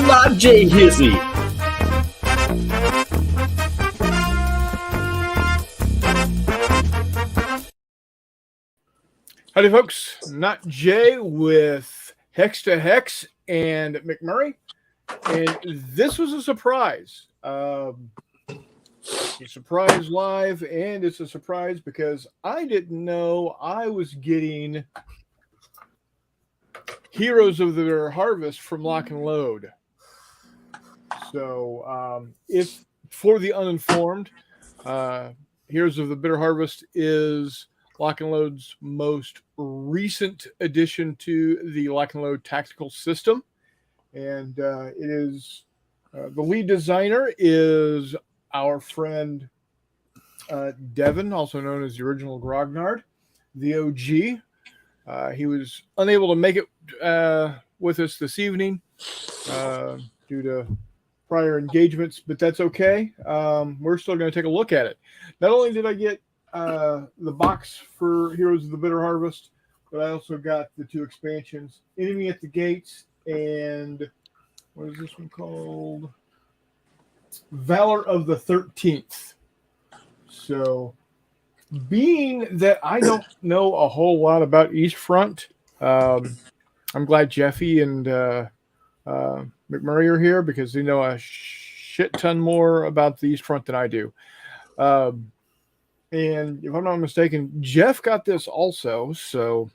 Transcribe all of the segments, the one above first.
Not Jay Hizzy. Howdy, folks. Not Jay with Hex to Hex and McMurray. And this was a surprise. It's a surprise live, and it's a surprise because I didn't know I was getting Heroes of the Harvest from Lock and Load. So, if for the uninformed, Heroes of the Bitter Harvest is Lock and Load's most recent addition to the Lock and Load tactical system. And it is the lead designer is our friend Devin, also known as the original Grognard, the OG. He was unable to make it with us this evening due to prior engagements, but that's okay. We're still going to take a look at it. Not only did I get the box for Heroes of the Bitter Harvest, but I also got the two expansions, Enemy at the Gates and what is this one called? Valor of the 13th. So, being that I don't know a whole lot about East Front, I'm glad Jeffy and McMurray are here because they know a shit ton more about the East Front than I do. And if I'm not mistaken, Jeff got this also, so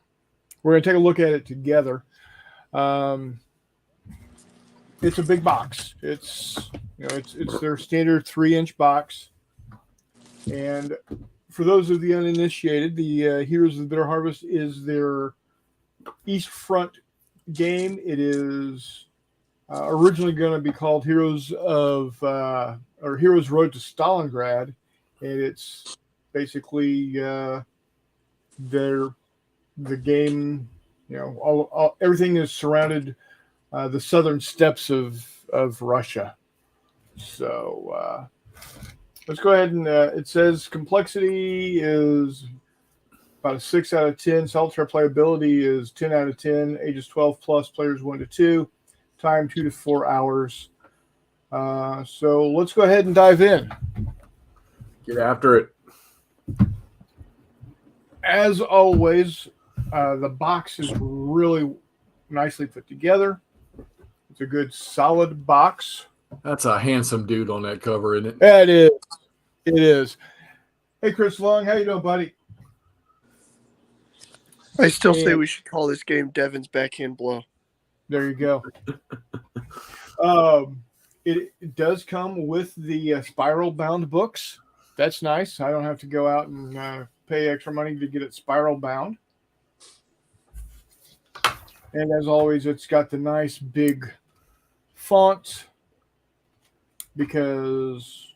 we're going to take a look at it together. It's a big box. It's their standard 3-inch box. And for those of the uninitiated, the Heroes of the Bitter Harvest is their East Front game. It is originally going to be called Heroes Road to Stalingrad, and it's basically the game. Everything is surrounded the southern steppes of Russia. So let's go ahead and it says complexity is about a 6 out of 10. Solitaire playability is 10 out of 10. Ages 12 plus, players 1 to 2. Time 2 to 4 hours. So let's go ahead and dive in. Get after it. As always, the box is really nicely put together. It's a good, solid box. That's a handsome dude on that cover, isn't it? Yeah, it is. It is. Hey, Chris Long, how you doing, buddy? I still say we should call this game Devin's Backhand Blow. There you go. It does come with the spiral bound books. That's nice. I don't have to go out and pay extra money to get it spiral bound. And as always, it's got the nice big font because,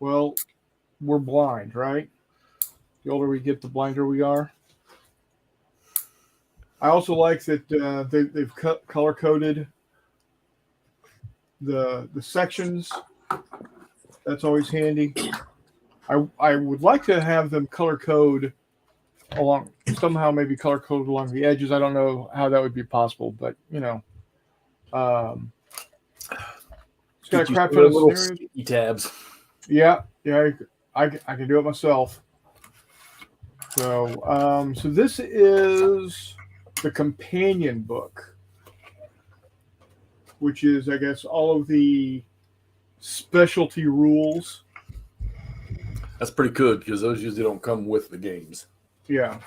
well, we're blind, right? The older we get, the blinder we are. I also like that they've color-coded the sections. That's always handy. I would like to have them color-code along somehow, maybe color-coded along the edges. I don't know how that would be possible, but it's got a crap ton of little scenarios. tabs. Yeah, I can do it myself. So this is the companion book, which is, I guess, all of the specialty rules. That's pretty good because those usually don't come with the games. Yeah.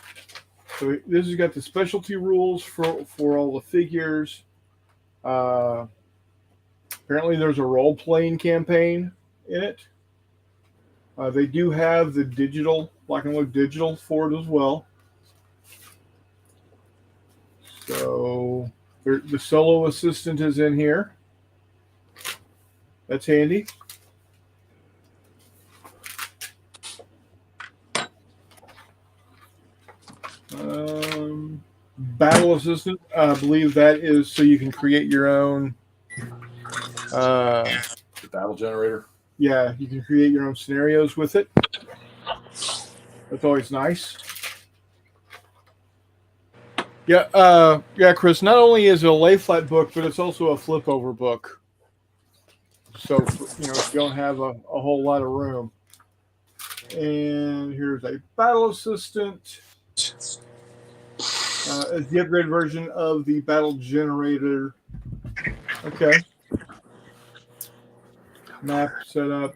So this has got the specialty rules for all the figures. Apparently there's a role-playing campaign in it. They do have the digital, Lock and Load digital for it as well. So the solo assistant is in here. That's handy. Battle assistant, I believe that is so you can create your own The battle generator. Yeah, you can create your own scenarios with it. That's always nice. Yeah, Chris. Not only is it a lay flat book, but it's also a flip over book. So if you don't have a whole lot of room. And here's a battle assistant. It's the upgraded version of the battle generator. Okay. Map setup.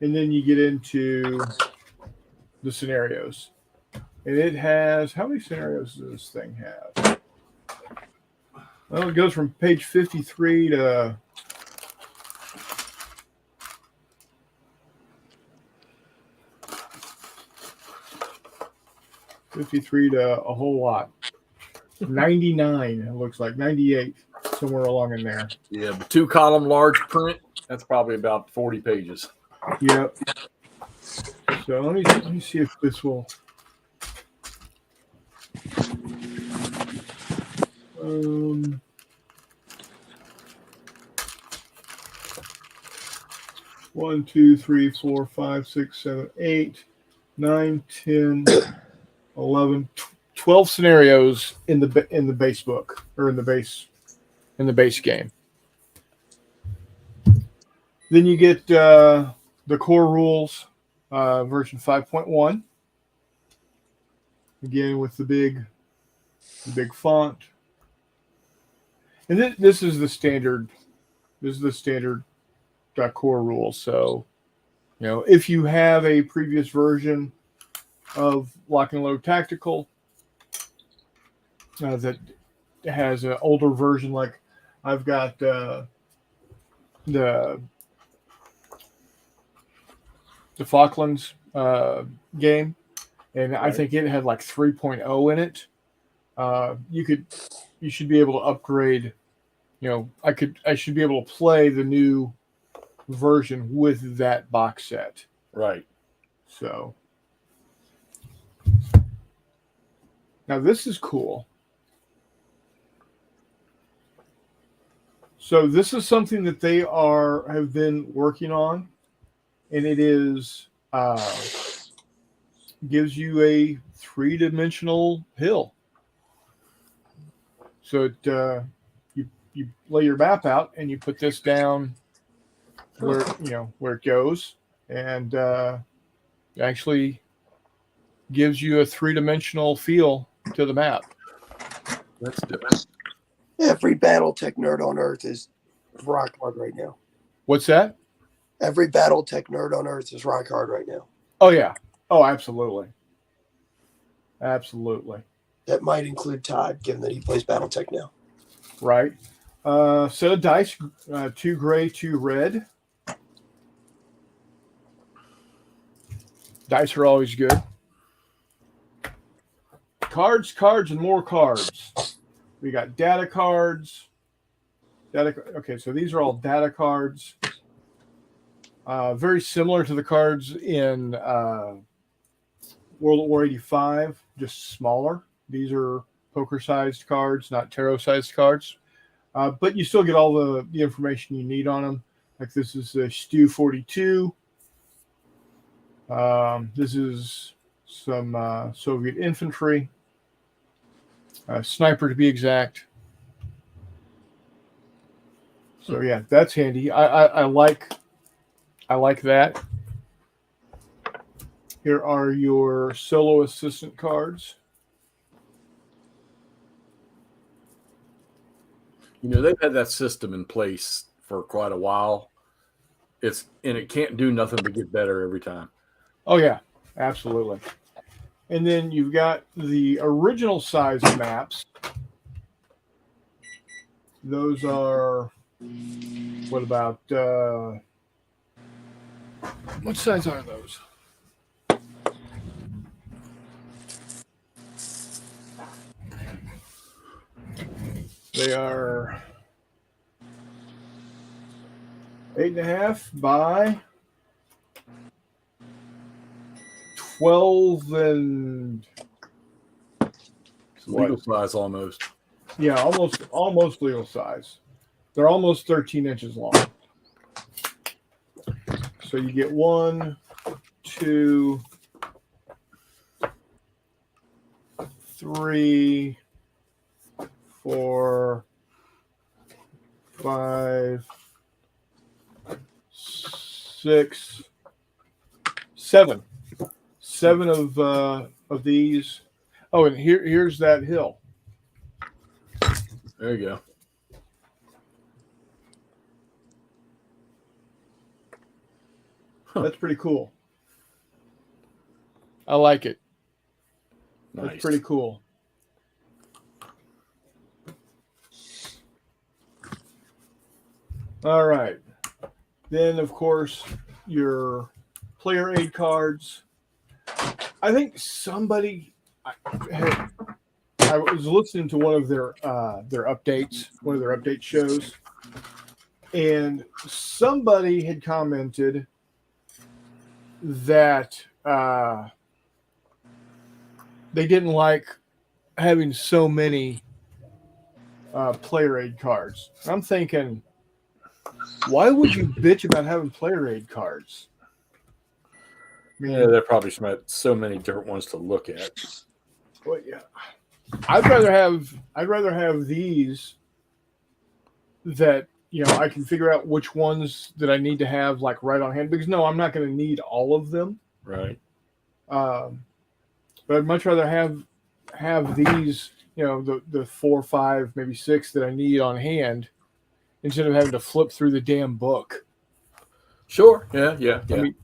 And then you get into the scenarios. And it has, how many scenarios does this thing have? Well, it goes from page 53 to 53 to a whole lot. 99, it looks like 98, somewhere along in there. Yeah, but 2-column large print, that's probably about 40 pages. Yep. So let me see if this will. One, 2, 3, 4, 5, 6, 7, 8, 9, 10, 11, 12 scenarios in the base book or in the base game. Then you get the core rules, version 5.1. Again with the big font. And this is the standard. This is the standard core rules. So, if you have a previous version of Lock and Load Tactical that has an older version, like I've got the Falklands game, and I think it had like 3.0 in it. You should be able to upgrade. I should be able to play the new version with that box set. Right. So now this is cool. So this is something that they have been working on, and it is gives you a 3-dimensional hill. So you lay your map out and you put this down where it goes, and it actually gives you a 3-dimensional feel to the map. That's different. Every BattleTech nerd on Earth is rock hard right now. What's that? Every BattleTech nerd on Earth is rock hard right now. Oh yeah. Oh, absolutely. Absolutely. That might include Todd, given that he plays BattleTech now. Right. Set of dice, 2 gray, 2 red. Dice are always good. Cards, and more cards. We got data cards. Okay, so these are all data cards. Very similar to the cards in World War 85, just smaller. These are poker-sized cards, not tarot-sized cards. But you still get all the information you need on them. Like this is a Stu 42. This is some Soviet infantry. Sniper to be exact. So yeah, that's handy. I like that. Here are your solo assistant cards. They've had that system in place for quite a while. It can't do nothing but get better every time. Oh yeah, absolutely. And then you've got the original size maps. Those are, what about, what size are those? They are 8.5 by 12 and It's legal size almost. Yeah, almost legal size. They're almost 13 inches long. So you get 1, 2, 3, 4, 5, 6, 7. 7 of these. Oh, and here's that hill. There you go. Huh. That's pretty cool. I like it. Nice. That's pretty cool. All right. Then, of course, your player aid cards. I think somebody I was listening to one of their updates, one of their update shows, and somebody had commented that they didn't like having so many player aid cards. I'm thinking, why would you bitch about having player aid cards? I mean, Yeah, there probably so many different ones to look at. well, yeah. I'd rather have these that, you know, I can figure out which ones that I need to have like right on hand, because no, I'm not going to need all of them. Right. But I'd much rather have these, you know, the 4, 5, maybe 6 that I need on hand, instead of having to flip through the damn book. Sure. Yeah. I mean,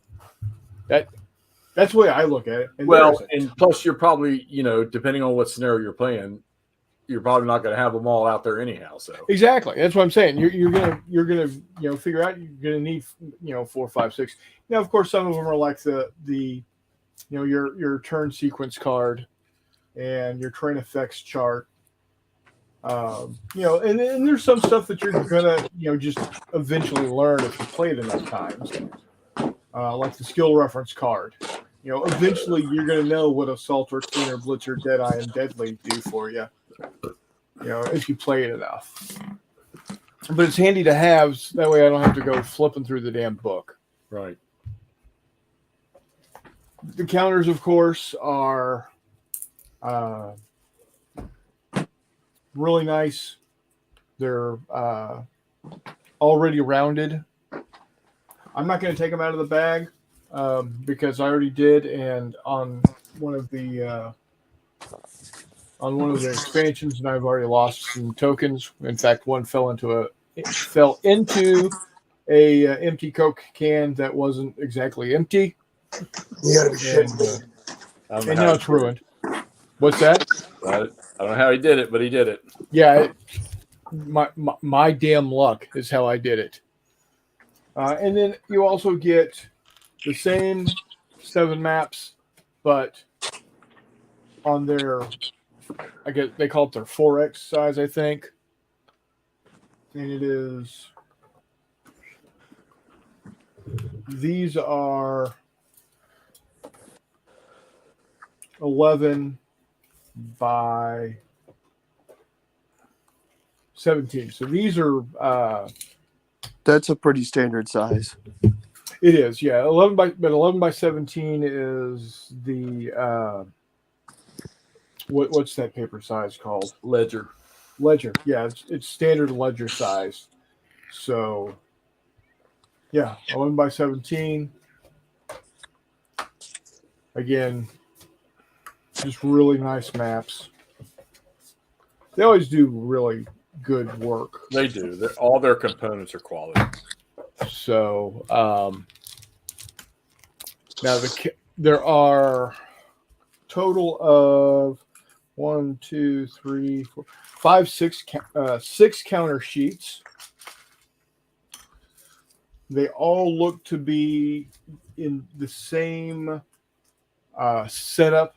that's the way I look at it. And Well, and plus you're probably, you know, depending on what scenario you're playing, you're probably not going to have them all out there anyhow. So exactly, that's what I'm saying. You're gonna you know, figure out you're gonna need, you know, 4, 5, 6. Now, of course, some of them are like the you know, your turn sequence card and your train effects chart. You know, and there's some stuff that you're gonna, you know, just eventually learn if you play it enough times. Like the skill reference card. You know, eventually you're going to know what Assaulter, Cleaner, Blitzer, Deadeye, and Deadly do for you. You know, if you play it enough. But it's handy to have, so that way I don't have to go flipping through the damn book. right. The counters, of course, are really nice. They're already rounded. I'm not going to take them out of the bag because I already did, and on one of the expansions, and I've already lost some tokens. In fact, one fell into a empty Coke can that wasn't exactly empty, You gotta be shitting me. and now it's ruined. What's that? I don't know how he did it, but he did it. Yeah, my damn luck is how I did it. And then you also get the same 7 maps, but on their, I guess they call it their 4X size, I think. And it is, these are 11 by 17. So these are That's a pretty standard size. it is, yeah. 11 by 17 is the what's that paper size called? Ledger. Ledger. Yeah, it's standard ledger size. So yeah, 11 by 17. Again, just really nice maps. They always do really good work. They do. All their components are quality. So now there are total of 1, 2, 3, 4, 5, 6, 6 counter sheets. They all look to be in the same setup,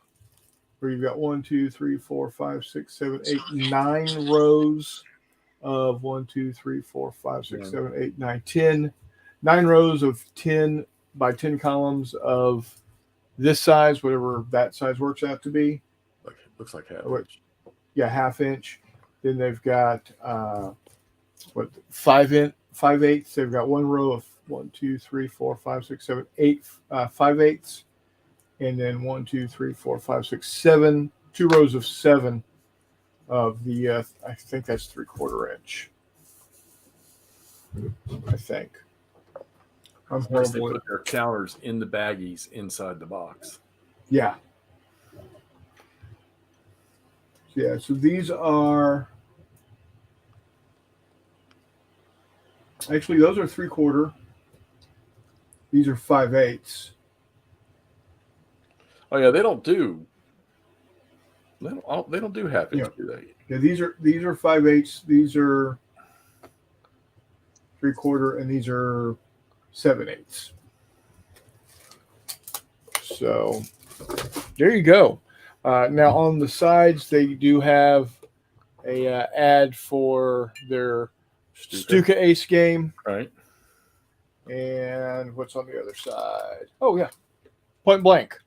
where you've got 1, 2, 3, 4, 5, 6, 7, 8, 9 rows of 1, 2, 3, 4, 5, 6, 7, 8, 9, 10. 9 rows of 10 by 10 columns of this size, whatever that size works out to be. Looks like half. Yeah, half inch. Then they've got 5/8. They've got one row of 1, 2, 3, 4, 5, 6, 7, 8 5/8, and then 1, 2, 3, 4, 5, 6, 7 2 rows of 7 of the. I think that's 3/4 inch. I think. I'm Plus they horrible. put their counters in the baggies inside the box. Yeah. Yeah. So these are. Actually, those are 3/4. These are 5/8. Oh yeah, they don't do. They don't do half inch, Yeah. do they? Yeah, these are 5/8. These are 3/4, and these are 7/8. So there you go. Now on the sides, they do have a ad for their Stuka Ace game. Right. And what's on the other side? Oh yeah, Point Blank.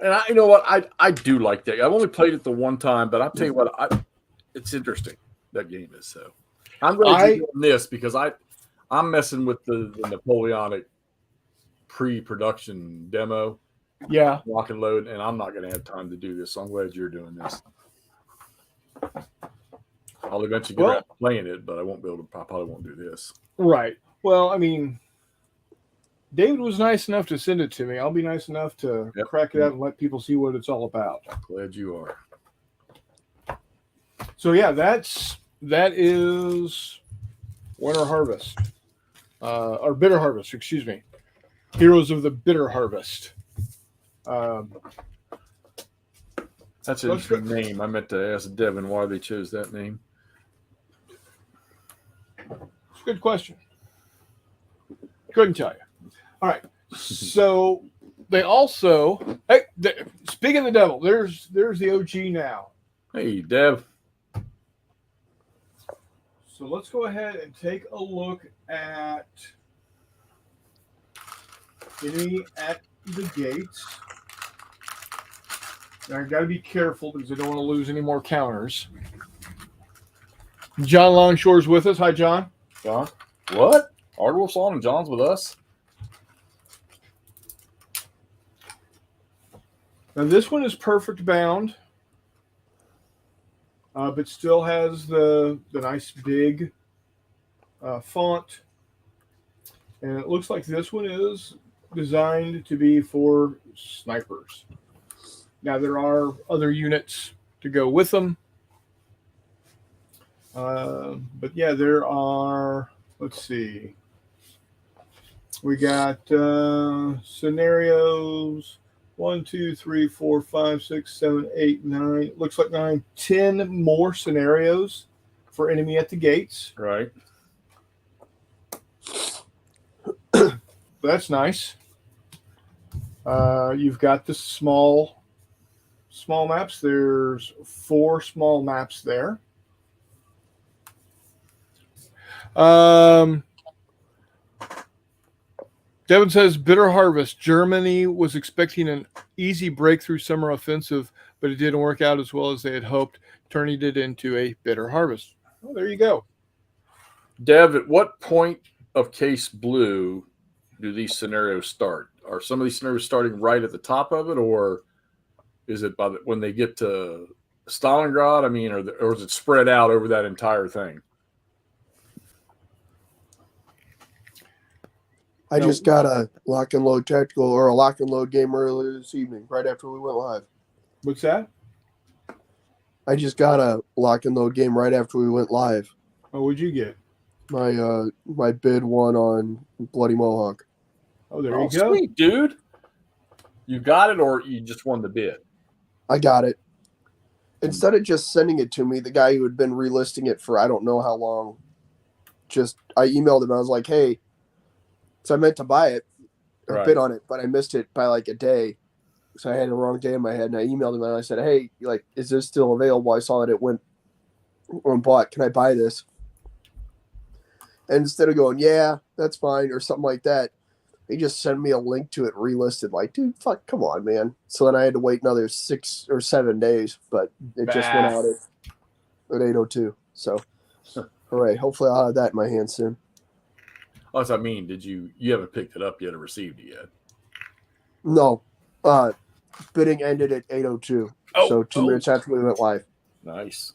And you know what? I do like that. I've only played it the one time, but I'll tell you what, it's interesting. That game is so. I'm glad you're doing this because I'm messing with the Napoleonic pre-production demo. Yeah. Lock and load, and I'm not going to have time to do this. So I'm glad you're doing this. I'll eventually get around to playing it, but I won't be able to. I probably won't do this. Right. Well, I mean, David was nice enough to send it to me. I'll be nice enough to crack it out and let people see what it's all about. Glad you are. So yeah, that is Winter Harvest, or Bitter Harvest. Excuse me, Heroes of the Bitter Harvest. That's an interesting name. I meant to ask Devin why they chose that name. It's a good question. Couldn't tell you. All right. So they also, speaking of the devil, there's the OG now. Hey, Dev. So let's go ahead and take a look at Enemy at the Gates. Now, I've got to be careful because I don't want to lose any more counters. John Longshore's with us. Hi, John. John? What? Hardwolf's on and John's with us? Now, this one is perfect bound, but still has the nice big font. And it looks like this one is designed to be for snipers. Now, there are other units to go with them. But yeah, there are, let's see. We got scenarios 1, 2, 3, 4, 5, 6, 7, 8, 9. Looks like 9, 10 more scenarios for Enemy at the Gates. Right. That's nice. You've got the small maps. There's 4 small maps there. Devin says Bitter Harvest. Germany was expecting an easy breakthrough summer offensive, but it didn't work out as well as they had hoped, turning it into a Bitter Harvest. Well, there you go. Dev, at what point of Case Blue do these scenarios start? Are some of these scenarios starting right at the top of it, or is it by when they get to Stalingrad? I mean, or is it spread out over that entire thing? I just got a lock and load tactical or a lock and load game earlier this evening, right after we went live. What's that? I just got a lock and load game right after we went live. Oh, what'd you get? My bid won on Bloody Mohawk. Oh, there you go. Sweet, dude. You got it, or you just won the bid? I got it. Instead of just sending it to me, the guy who had been relisting it for I don't know how long, I emailed him. I was like, hey, so I meant to buy it or bid on it, but I missed it by like a day. So I had the wrong day in my head, and I emailed him and I said, hey, like, is this still available? I saw that it went on bought. Can I buy this? And instead of going, yeah, that's fine, or something like that, he just sent me a link to it relisted. Like, dude, fuck, come on, man. So then I had to wait another 6 or 7 days, but it just went out at 8:02. So, all right, hopefully I'll have that in my hand soon. Oh, so I mean, you haven't picked it up yet or received it yet? No, bidding ended at 8:02. So 2 minutes after we went live. Nice.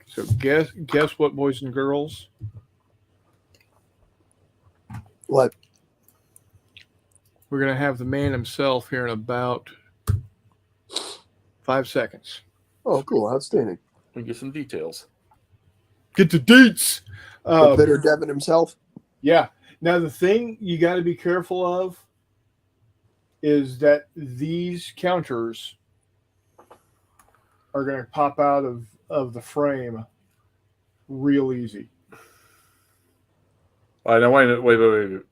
So guess what, boys and girls? What? We're gonna have the man himself here in about 5 seconds. Oh, cool. Outstanding. We get some details. Get the deets. The bitter Devin himself. Yeah. Now the thing you got to be careful of is that these counters are going to pop out of the frame real easy. All right, now wait.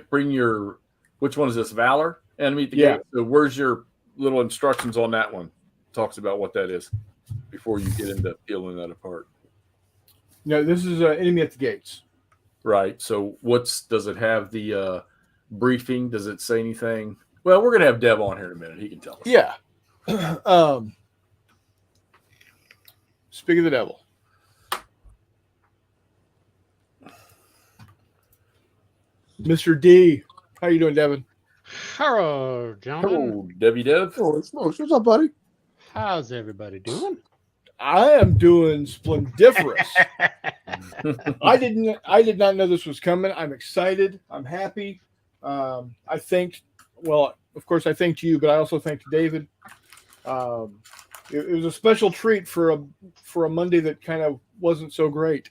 Bring your. Which one is this? Valor? Enemy at the Yeah. gate. So where's your little instructions on that one? Talks about what that is before you get into peeling that apart. No, this is enemy at the gates. Right. So does it have the briefing? Does it say anything? Well, we're gonna have Dev on here in a minute. He can tell us. Yeah. Speak of the devil. Mr. D, how you doing, Devin? Hello, gentlemen. Oh, Debbie Dev. Oh, smokes. What's up, buddy? How's everybody doing? I am doing splendiferous. I did not know this was coming. I'm excited. I'm happy. I thanked, of course I thanked you, but I also thanked David. It was a special treat for a Monday that kind of wasn't so great.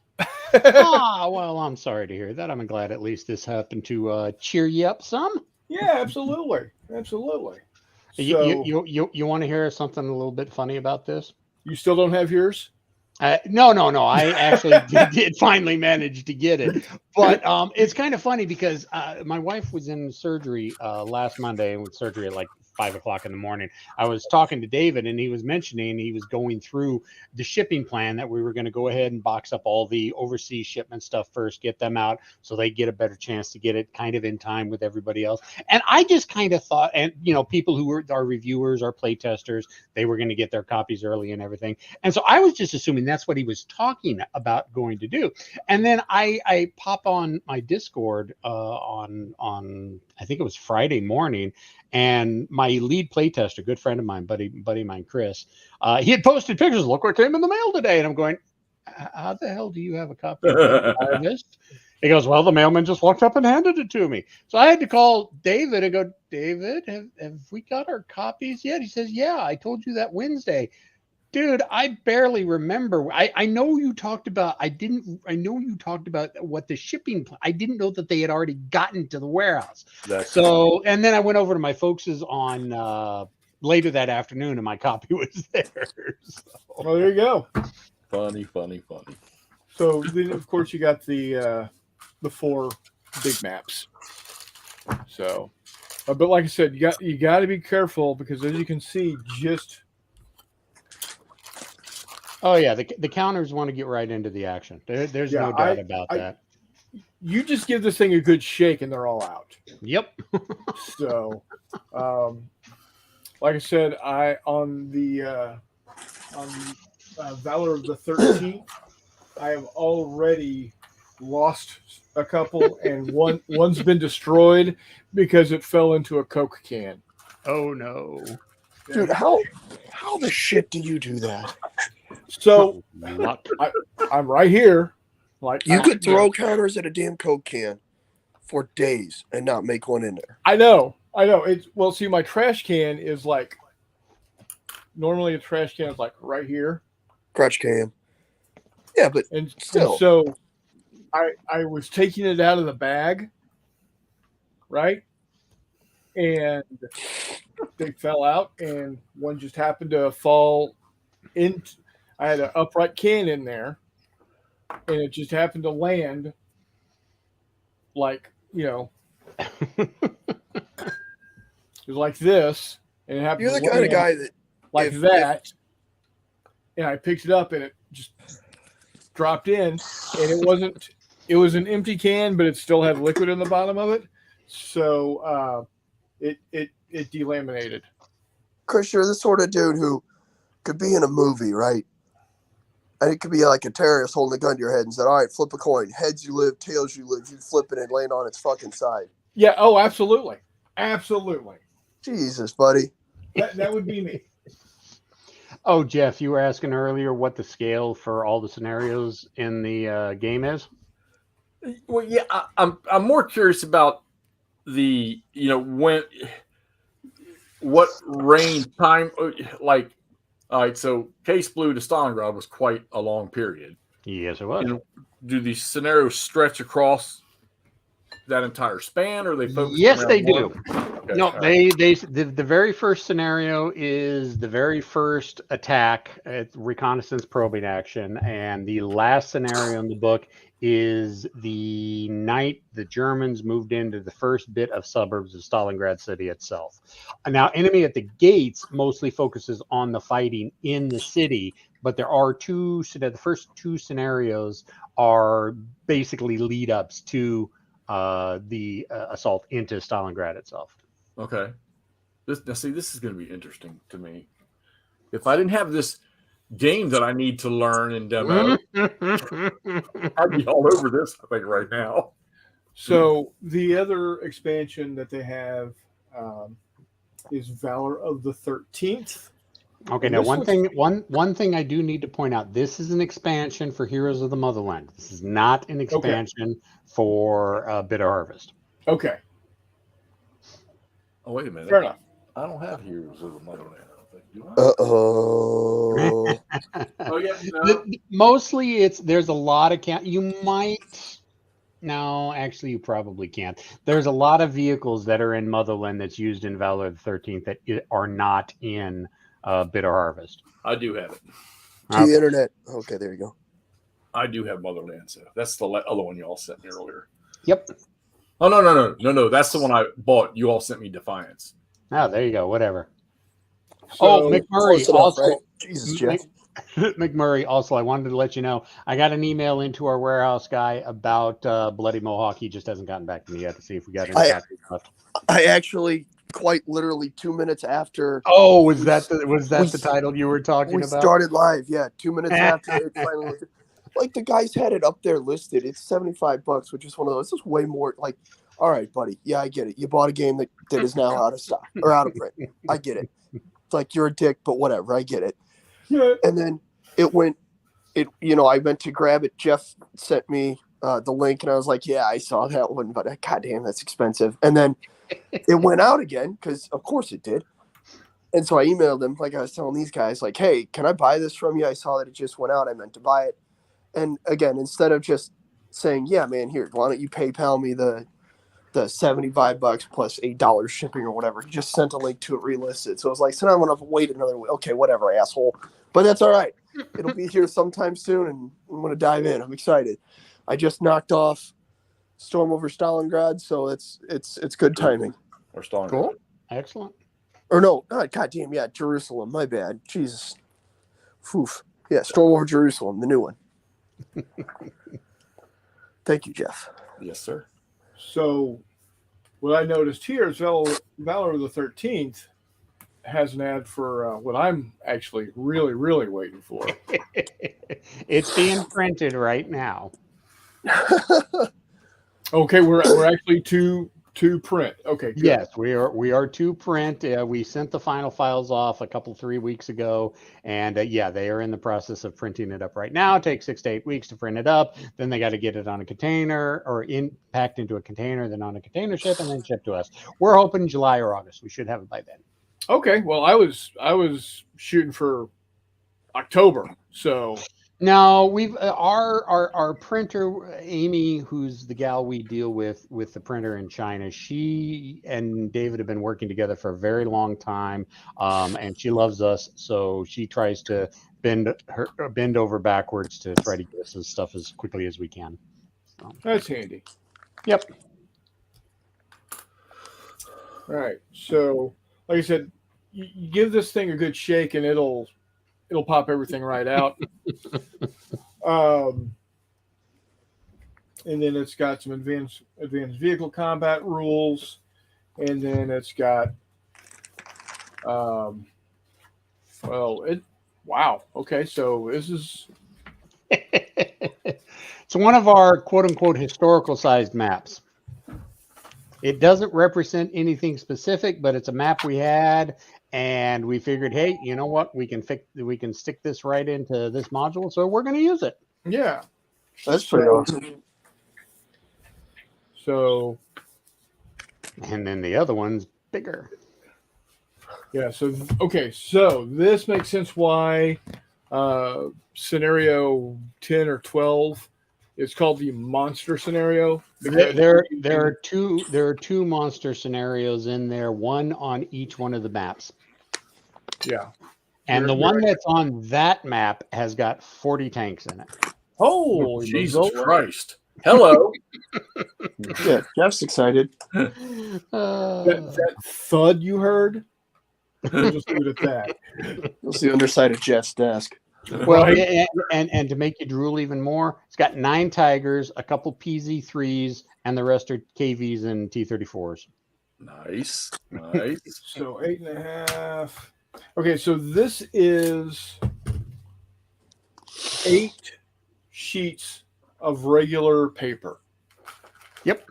Well, I'm sorry to hear that. I'm glad at least this happened to cheer you up some. Yeah, absolutely. So, You want to hear something a little bit funny about this? you still don't have yours? No. I actually did finally manage to get it, but it's kind of funny because my wife was in surgery last Monday, and with surgery at like 5 o'clock in the morning. I was talking to David, and he was mentioning he was going through the shipping plan that we were going to go ahead and box up all the overseas shipment stuff first, get them out so they get a better chance to get it kind of in time with everybody else. And I just kind of thought, and people who were our reviewers, our play testers, they were going to get their copies early and everything. And so I was just assuming that's what he was talking about going to do. And then I pop on my Discord on I think it was Friday morning, and my lead playtester, good friend of mine, buddy of mine, Chris, he had posted pictures. Look what came in the mail today, and I'm going, how the hell do you have a copy of this? He goes, well, the mailman just walked up and handed it to me. So I had to call David and go, David, have we got our copies yet? He says, yeah, I told you that Wednesday. Dude, I barely remember. I know you talked about. I know you talked about what the shipping. I didn't know that they had already gotten to the warehouse. So, and then I went over to my folks' on later that afternoon, and my copy was there. So. Well, there you go. Funny. So then, of course, you got the 4 big maps. So, but like I said, you got to be careful because as you can see, just. Oh yeah, the counters want to get right into the action. There's no doubt about that. You just give this thing a good shake, and they're all out. Yep. So, like I said, on the Valor of the 13th, I have already lost a couple, and one's been destroyed because it fell into a Coke can. Oh no, dude! How the shit do you do that? So I'm right here. Like you could throw counters at a damn Coke can for days and not make one in there. I know. See, my trash can is like normally a trash can is like right here. Crutch can. Yeah, but still. And so I was taking it out of the bag, right? And they fell out, and one just happened to fall in. I had an upright can in there, and it just happened to land like, it was like this, and it happened. You're the to kind of guy that like that, and I picked it up, and it just dropped in, and it wasn't. It was an empty can, but it still had liquid in the bottom of it, so it delaminated. Chris, you're the sort of dude who could be in a movie, right? And it could be like a terrorist holding a gun to your head and said, all right, flip a coin. Heads you live, tails you live. You flip it and land on its fucking side. Yeah. Oh, absolutely. Absolutely. Jesus, buddy. That would be me. Oh, Jeff, you were asking earlier what the scale for all the scenarios in the game is. Well, yeah, I'm more curious about the what range time like. All right, so Case Blue to Stalingrad was quite a long period. Yes, it was. Do these scenarios stretch across that entire span, or are they focused? Yes, they around do. one? Okay, No, all right. the very first scenario is the very first attack, reconnaissance probing action, and the last scenario in the book is the night the Germans moved into the first bit of suburbs of Stalingrad city itself. Now, Enemy at the Gates mostly focuses on the fighting in the city, but there are the first two scenarios are basically lead ups to the assault into Stalingrad itself. Okay. This is going to be interesting to me. If I didn't have this game that I need to learn and demo, I'd be all over this, I think, right now. So the other expansion that they have is Valor of the 13th. Okay, now one thing I do need to point out: this is an expansion for Heroes of the Motherland. This is not an expansion for Bitter Harvest. Okay. Oh, wait a minute. Fair enough. I don't have Heroes of the Motherland, I don't think. Do I? Uh-oh. Oh, yeah. No. Mostly, there's a lot of you might. No, actually, you probably can't. There's a lot of vehicles that are in Motherland that's used in Valor of the 13th that are not in Bitter Harvest. I do have it. To the internet. Okay, there you go. I do have Motherland, so that's the other one you all sent me earlier. Yep. Oh, no. That's the one I bought. You all sent me Defiance. Oh, there you go. Whatever. So, McMurray Close enough, also. right? Jesus, Jeff. McMurray also. I wanted to let you know I got an email into our warehouse guy about Bloody Mohawk. He just hasn't gotten back to me yet to see if we got any copies left. I actually quite literally 2 minutes after. Oh, was that the title you were talking We about? started live, yeah. 2 minutes after it finally like the guys had it up there listed. It's $75, which is one of those. This is way more like, all right, buddy. Yeah, I get it. You bought a game that is now out of stock or out of print. I get it. It's like you're a dick, but whatever. I get it. yeah. And then I went to grab it. Jeff sent me the link, and I was like, yeah, I saw that one, but goddamn, that's expensive. And then it went out again because, of course, it did. And so I emailed him, like I was telling these guys, like, hey, can I buy this from you? I saw that it just went out. I meant to buy it. And again, instead of just saying, yeah, man, here, why don't you PayPal me the $75 plus $8 shipping or whatever, he just sent a link to it relisted. So I was like, so now I'm going to have to wait another week. Okay, whatever, asshole. But that's all right. It'll be here sometime soon, and I'm going to dive in. I'm excited. I just knocked off Storm over Stalingrad, so it's good timing. Or Stalingrad. Cool. Excellent. Or no, goddamn, yeah, Jerusalem. My bad. Jesus. Oof. Yeah, Storm over Jerusalem, the new one. Thank you, Jeff. Yes, sir. So what I noticed here is Valor of the 13th has an ad for what I'm actually really, really waiting for. It's being printed right now. Okay, we're actually to print. Okay, good. Yes, we are to print. We sent the final files off 3 weeks ago, and they are in the process of printing it up right now. It takes 6 to 8 weeks to print it up. Then they got to get it on a container or packed into a container, then on a container ship, and then shipped to us. We're hoping July or August. We should have it by then. Okay, well, I was shooting for October, so No, we've our printer, Amy, who's the gal we deal with the printer in China. She and David have been working together for a very long time, and she loves us. So she tries to bend over backwards to try to get us this stuff as quickly as we can. So. that's handy. Yep. All right, so like I said, you give this thing a good shake, and it'll pop everything right out. And then it's got some advanced vehicle combat rules, and then it's got wow. Okay, so this is it's one of our quote unquote historical sized maps. It doesn't represent anything specific, but it's a map we had, and we figured, hey, you know what? We can stick this right into this module, so we're going to use it. Yeah. That's pretty awesome. So And then the other one's bigger. yeah. So okay. So this makes sense why scenario 10 or 12 is called the monster scenario. There are two monster scenarios in there, one on each one of the maps. Yeah. And the one that's on that map has got 40 tanks in it. Oh, Jesus Christ. Hello. Yeah, Jeff's excited. That thud you heard? We'll just leave it at that. You'll see the underside of Jeff's desk. Well, Right. and to make you drool even more, it's got 9 Tigers, a couple PZ3s, and the rest are KVs and T-34s. Nice. So 8.5. Okay, so this is 8 sheets of regular paper. Yep.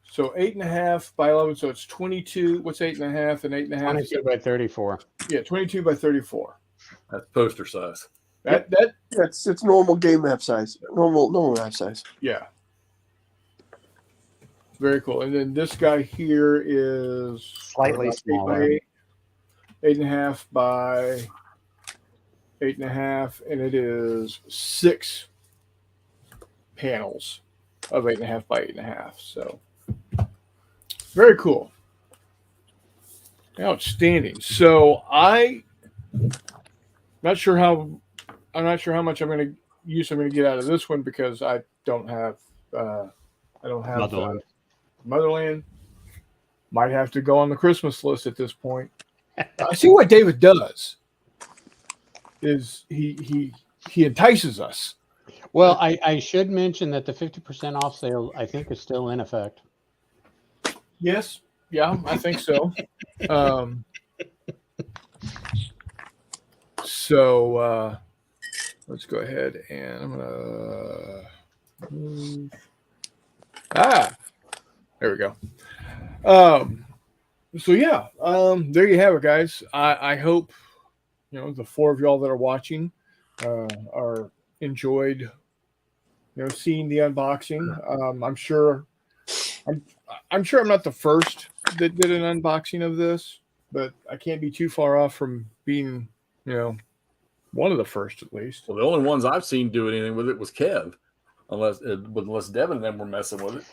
So 8.5 by 11, so it's 22. What's 8.5 and 8.5? 22 by 34. Yeah, 22 by 34. That's poster size. That Yeah, it's normal game map size. Normal map size. yeah. Very cool. And then this guy here is Slightly about smaller. 8.5 by 8.5, and it is 6 panels of 8.5 by 8.5. So very cool. Outstanding. So I'm not sure how much I'm going to get out of this one because I don't have Motherland. Motherland. Might have to go on the Christmas list at this point. I see what David does. Is he entices us. Well, I should mention that the 50% off sale, I think, is still in effect. Yes. Yeah, I think so. So let's go ahead and I'm gonna move. There we go. So yeah, there you have it, guys. I hope the 4 of y'all that are watching are enjoyed seeing the unboxing. I'm sure I'm not the first that did an unboxing of this, but I can't be too far off from being one of the first at least. Well, the only ones I've seen do anything with it was Kev, unless Devin and them were messing with it.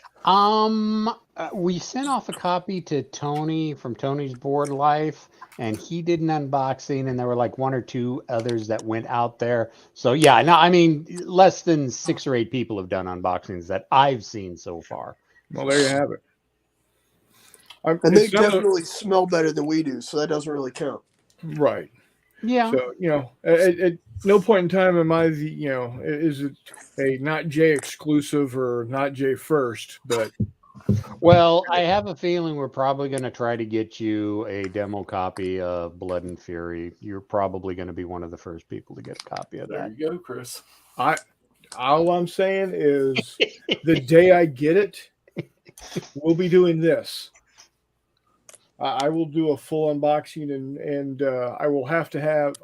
We sent off a copy to Tony from Tony's Board Life, and he did an unboxing, and there were like 1 or 2 others that went out there. So yeah, no, I mean, less than 6 or 8 people have done unboxings that I've seen so far. Well, there you have it. And they definitely smell better than we do, so that doesn't really count. Right. Yeah. So at no point in time am I is it a not Jay exclusive or not Jay first, but Well, I have a feeling we're probably going to try to get you a demo copy of Blood and Fury. You're probably going to be one of the first people to get a copy of There that. you go, Chris. all I'm saying is the day I get it, we'll be doing this. I will do a full unboxing and I will have to have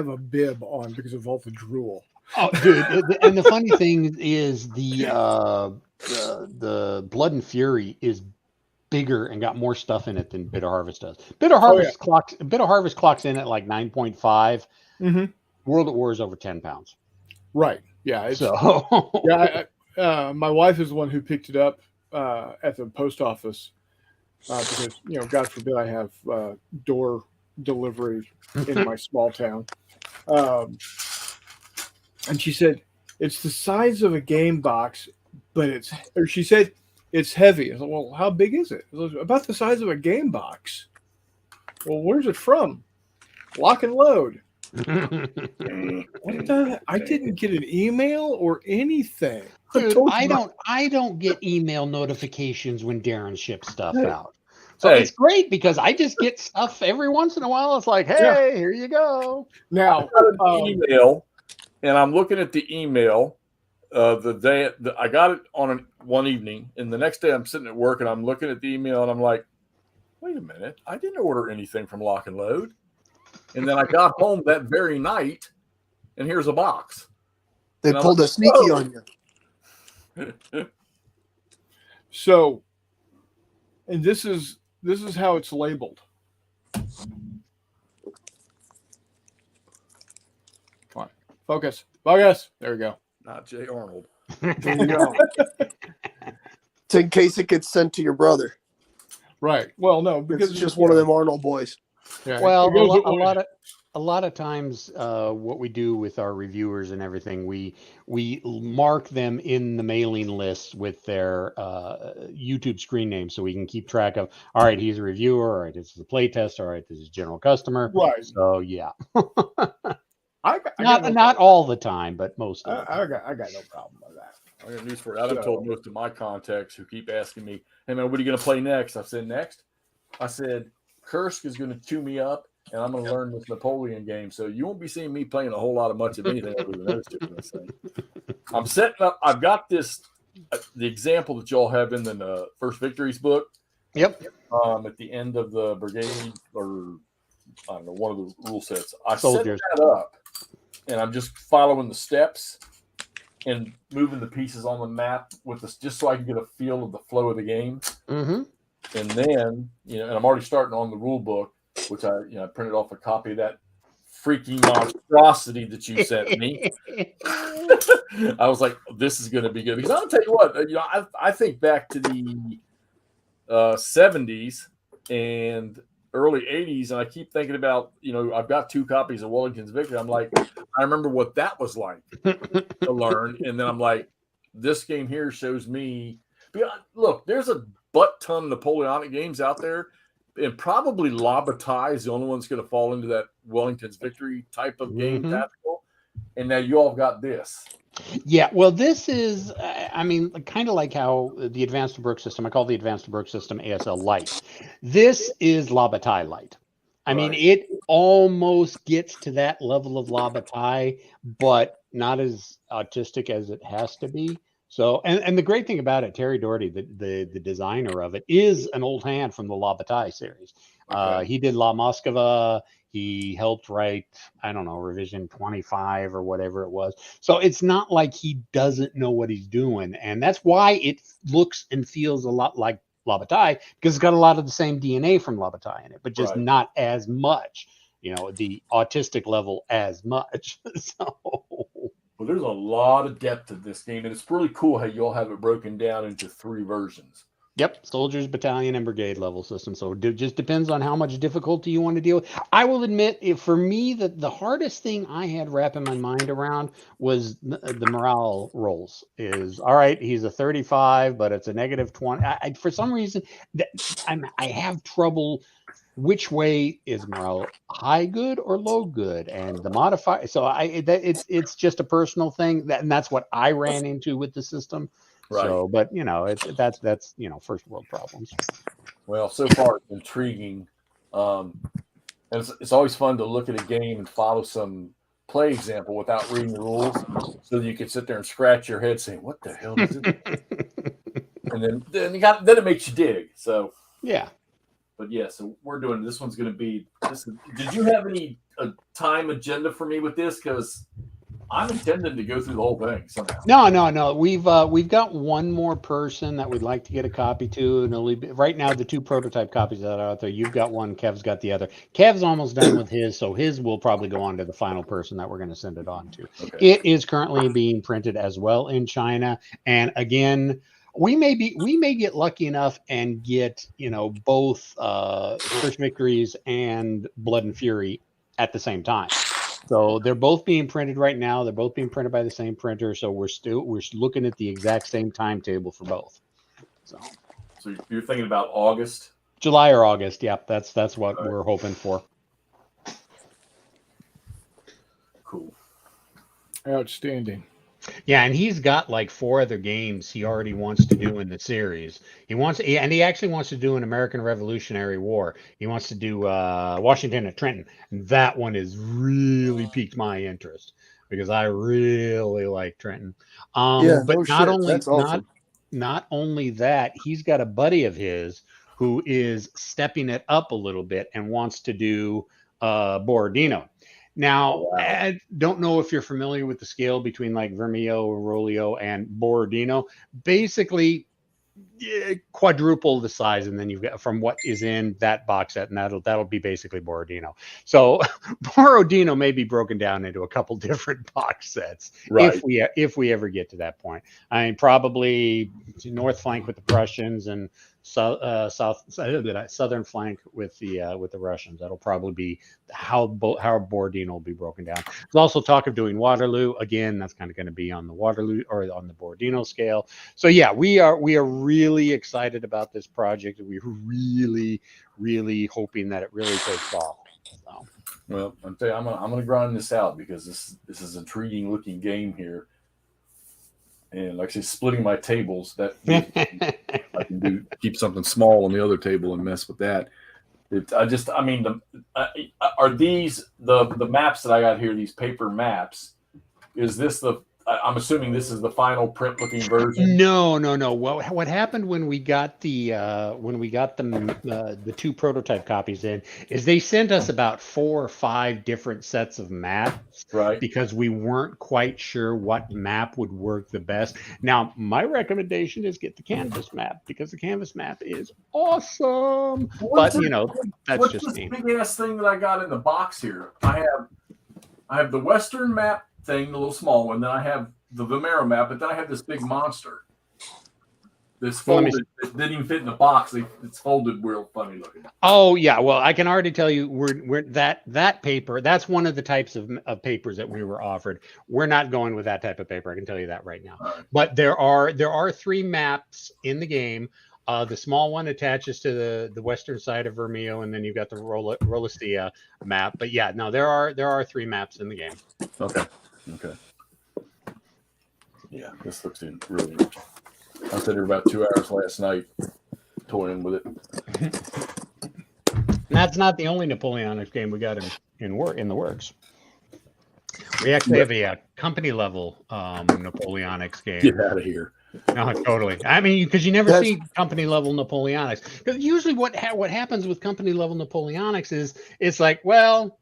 a bib on because of all the drool. Oh, dude! And the funny thing is the Blood and Fury is bigger and got more stuff in it than Bitter Harvest does. Bitter Harvest clocks in at like 9.5. Mm-hmm. World at War is over 10 pounds. Right. Yeah. So yeah. My wife is the one who picked it up at the post office. Because God forbid I have door delivery in my small town, and she said it's the size of a game box, but she said it's heavy. I said, well, how big is it? It was about the size of a game box. Well, where's it from? Lock and Load. I didn't get an email or anything. Dude, I don't get email notifications when Darren ships stuff out. So Hey. it's great because I just get stuff every once in a while. It's like, hey, here you go. Now, Email, and I'm looking at the email the day I got it on one evening, and the next day I'm sitting at work and I'm looking at the email and I'm like, wait a minute, I didn't order anything from Lock and Load. And then I got home that very night, and here's a box. They And I'm pulled like, a sneaky "Whoa." on you. So, and this is how it's labeled. Come on, focus. There we go. Not Jay Arnold. There you go. It's in case it gets sent to your brother. Right. Well, no, Because because it's just one of them Arnold boys. Yeah, Well, it goes with a lot of times, what we do with our reviewers and everything, we mark them in the mailing list with their YouTube screen name, so we can keep track of. All right, he's a reviewer. All right, this is a play test. All right, this is a general customer. right. So yeah, I got not all the time, but most of the time. I got no problem with that. I got news for you. I've told most of my contacts who keep asking me, "Hey man, what are you going to play next?" I said, "Next." I said, "Kursk is going to chew me up, and I'm going to learn this Napoleon game. So you won't be seeing me playing a whole lot of much of anything other than those two." I'm setting up. I've got this, the example that y'all have in the First Victories book. Yep. At the end of the brigade, or I don't know, one of the rule sets. I Soldiers. set that up, and I'm just following the steps and moving the pieces on the map with this, just so I can get a feel of the flow of the game. Mm-hmm. And then, and I'm already starting on the rule book, which I printed off a copy of that freaking monstrosity that you sent me. I was like, this is going to be good, because I'll tell you what, I think back to the 70s and early 80s, and I keep thinking about, I've got 2 copies of Wellington's Victory. I'm like, I remember what that was like to learn. And then I'm like, this game here shows me, look, there's a butt ton of Napoleonic games out there, and probably La Bataille is the only one that's going to fall into that Wellington's Victory type of game, tactical. And now you all got this. Yeah, well, this is, kind of like how the Advanced Tobruk system, I call the Advanced Tobruk system ASL Light. This is La Bataille Light. I mean, it almost gets to that level of La Bataille, but not as autistic as it has to be. So, and the great thing about it, Terry Doherty, the designer of it, is an old hand from the La Bataille series. Okay. He did La Moskva. He helped write, I don't know, revision 25 or whatever it was. So it's not like he doesn't know what he's doing. And that's why it looks and feels a lot like La Bataille, because it's got a lot of the same DNA from La Bataille in it, but just not as much, the autistic level as much. So... Well, there's a lot of depth to this game, and it's really cool how you all have it broken down into 3 versions. Yep, soldiers, battalion, and brigade level system. So it just depends on how much difficulty you want to deal with. I will admit, for me, the hardest thing I had wrapping my mind around was the morale rolls. Is, all right, he's a 35, but it's a negative 20. For some reason, I have trouble. Which way is morale, high good or low good? And the modifier. So it's just a personal thing, and that's what I ran into with the system. Right. So, but that's first world problems. Well, so far it's intriguing. And it's always fun to look at a game and follow some play example without reading the rules, so that you can sit there and scratch your head saying, "What the hell is it?" And then it makes you dig. So yeah. But yeah, so we're doing this. One's going to be this. Did you have any time agenda for me with this? Because I'm intending to go through the whole thing somehow. No. We've got one more person that we'd like to get a copy to, and right now the 2 prototype copies that are out there. You've got one, Kev's got the other. Kev's almost done with his, so his will probably go on to the final person that we're going to send it on to. Okay. It is currently being printed as well in China, and again, we may get lucky enough and get both First Victories and Blood and Fury at the same time. So they're both being printed right now. They're both being printed by the same printer. So we're looking at the exact same timetable for both. So you're thinking about August, July or August? Yep, that's what we're hoping for. Cool, outstanding. Yeah, and he's got like 4 other games he already wants to do in the series. He actually wants to do an American Revolutionary War. He wants to do Washington at Trenton. And that one has really piqued my interest because I really like Trenton. But not only that, he's got a buddy of his who is stepping it up a little bit and wants to do Borodino. Now, Wow. I don't know if you're familiar with the scale between like Vermillion, Aurolio, and Borodino. Basically, quadruple the size, and then you've got from what is in that box set, and that'll be basically Borodino. So Borodino may be broken down into a couple different box sets Right. if we ever get to that point. I mean, probably north flank with the Prussians and southern flank with the Russians. That'll probably be how Borodino will be broken down. There's also talk of doing Waterloo again. That's kind of going to be on the Waterloo or on the Borodino scale. So yeah, we are really excited about this project. We're really hoping that it really takes off. So. Well, I'm telling you, I'm gonna grind this out because this is intriguing looking game here. And like I say, splitting my tables, that I can keep something small on the other table and mess with that. Are these the maps that I got here? These paper maps? Is this I'm assuming this is the final print looking version. No. What happened when we got the two prototype copies in is they sent us about 4 or 5 different sets of maps, Right. Because we weren't quite sure what map would work the best. Now, my recommendation is get the canvas map because the canvas map is awesome. But that's what's just this me. big ass thing that I got in the box here? I have the Western map thing, the little small one. Then I have the Vimero map, but then I have this big monster. This folded, it didn't even fit in the box. It's folded real funny looking. Oh yeah, well I can already tell you we're that paper. That's one of the types of papers that we were offered. We're not going with that type of paper. I can tell you that right now. Right. But there are 3 maps in the game. The small one attaches to the western side of Vermillion, and then you've got the Rollistia map. But yeah, no, there are 3 maps in the game. Okay. Yeah, this looks really good. I was there about 2 hours last night toying with it. That's not the only Napoleonics game we got in the works. We actually have a company level Napoleonics game. Get out of here. No, totally. I mean, because you never see company level Napoleonics. Because usually, what happens with company level Napoleonics is it's like, well,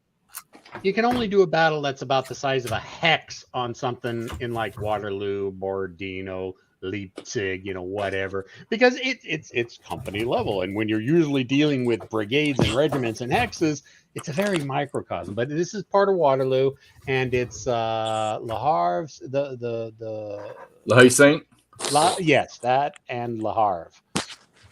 you can only do a battle that's about the size of a hex on something in like Waterloo, Borodino, Leipzig, whatever, because it's company level. And when you're usually dealing with brigades and regiments and hexes, it's a very microcosm. But this is part of Waterloo, and it's Le Havre's the La Haye Saint. Yes, that and Le Havre.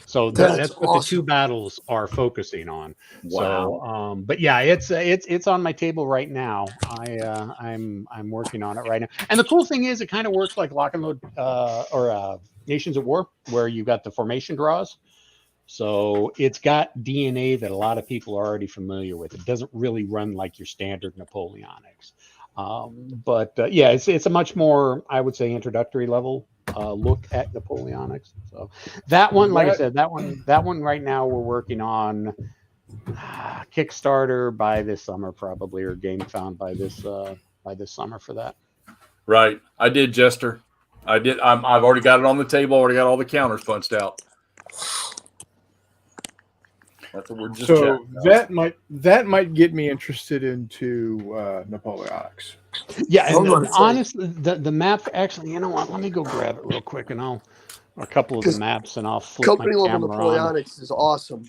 So that's what the 2 battles are focusing on. Wow. So, but yeah, it's on my table right now. I'm working on it right now. And the cool thing is, it kind of works like Lock and Load or Nations at War, where you got the formation draws. So it's got DNA that a lot of people are already familiar with. It doesn't really run like your standard Napoleonics. But yeah, it's a much more, I would say, introductory level look at Napoleonics. So that one, like I said, that one right now we're working on Kickstarter by this summer probably, or GameFound by this summer for that. Right. I did, Jester. I've already got it on the table. Already got all the counters punched out. That's what we're just so that might get me interested into Napoleonics. Yeah, and honestly, the map actually, you know what? Let me go grab it real quick, and a couple of the maps, and I'll flip company my level camera Napoleonics is awesome.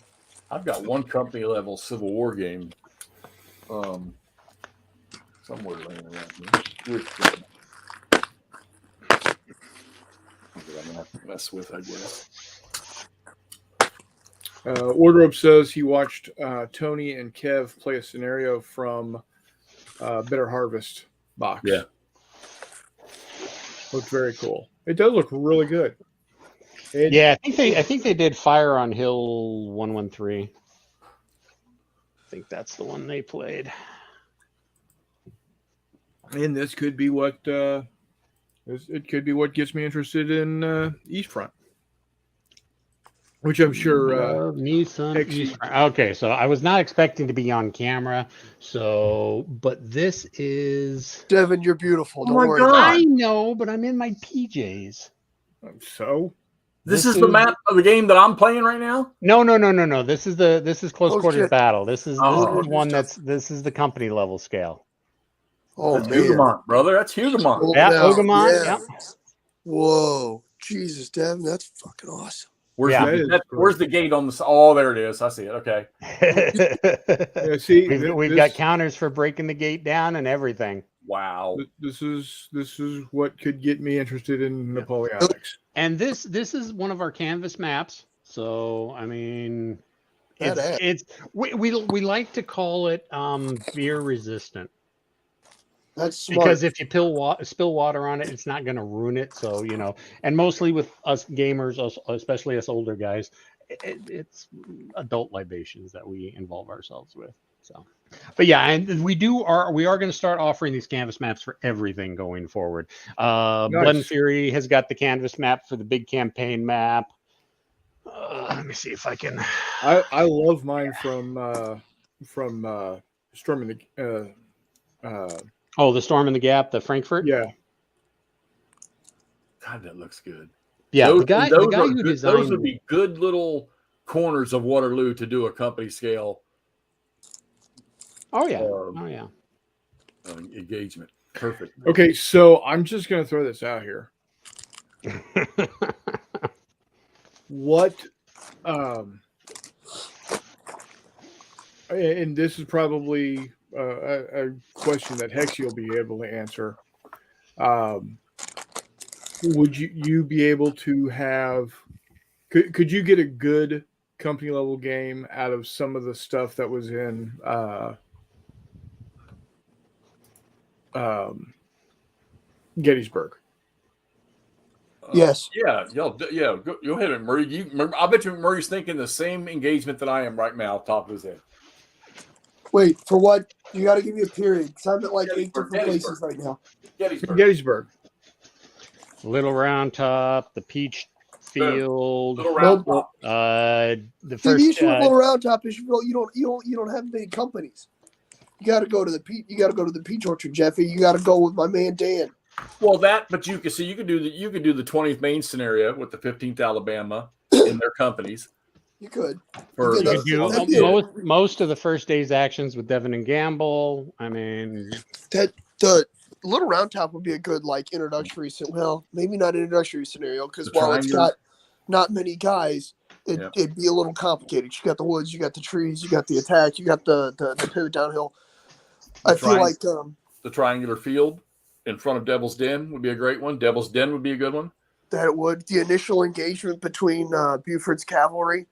I've got one company level Civil War game, somewhere laying around here. I'm gonna have to mess with, I guess. Wardrobe says he watched Tony and Kev play a scenario from Bitter Harvest box. Yeah. Looked very cool. It does look really good. Yeah, I think they did Fire on Hill 113. I think that's the one they played. And this could be what it could be what gets me interested in East Front. Which I'm sure East Front. Okay, so I was not expecting to be on camera. So, but this is Devin, you're beautiful. Don't my worry. God. I know, but I'm in my PJs. So This is the map of the game that I'm playing right now. No. This is close Oh, quarters shit. battle. This is Oh. one this is the company level scale. Oh That's man. Hougoumont, brother. That's Hougoumont. Hold Yeah, it out. Hougoumont, Yeah. yep. Whoa, Jesus, Devin, that's fucking awesome. Where's, Yeah. where's the gate on this? Oh, there it is. I see it. Okay. Yeah, see, we've got counters for breaking the gate down and everything. Wow. This is what could get me interested in Napoleonics. And this is one of our canvas maps. So I mean, Badass. it's we like to call it beer resistant. That's smart. Because if you spill water on it, it's not going to ruin it. So, and mostly with us gamers, especially us older guys, it's adult libations that we involve ourselves with. So, but yeah, and we are going to start offering these canvas maps for everything going forward. Nice. Blood and Fury has got the canvas map for the big campaign map. Let me see if I can. I love mine from Storming the Oh, the Storm in the Gap, the Frankfurt. yeah. God, that looks good. Yeah, Those, the guy those who are good, designed those would be good little corners of Waterloo to do a company scale. Oh yeah, Engagement. Perfect. Okay, so I'm just gonna throw this out here. What and this is probably a question that Hexy will be able to answer. Would you be able to have? Could you get a good company level game out of some of the stuff that was in Gettysburg? Yes. Yeah. Go ahead, Murray. I bet you Murray's thinking the same engagement that I am right now, top of his head. Wait, for what? You got to give me a period because I'm at like 8 Gettysburg, different places right now. Gettysburg. Little Round Top, the Peach Field, Little round top. the See, first. the issue with Little Round Top is you don't have many companies. You got to go to the Peach Orchard, Jeffy. You got to go with my man Dan. Well, but you could do the 20th Maine scenario with the 15th Alabama in their companies. You could. For You Yeah, could that'd do most of the first day's actions with Devin and Gamble. I mean, The Little Round Top would be a good introductory. Well, maybe not introductory scenario because while it's got not many guys, it'd be a little complicated. You got the woods, you got the trees, you got the attack, you got the pivot downhill. I feel like the triangular field in front of Devil's Den would be a great one. Devil's Den would be a good one. that would the initial engagement between Buford's cavalry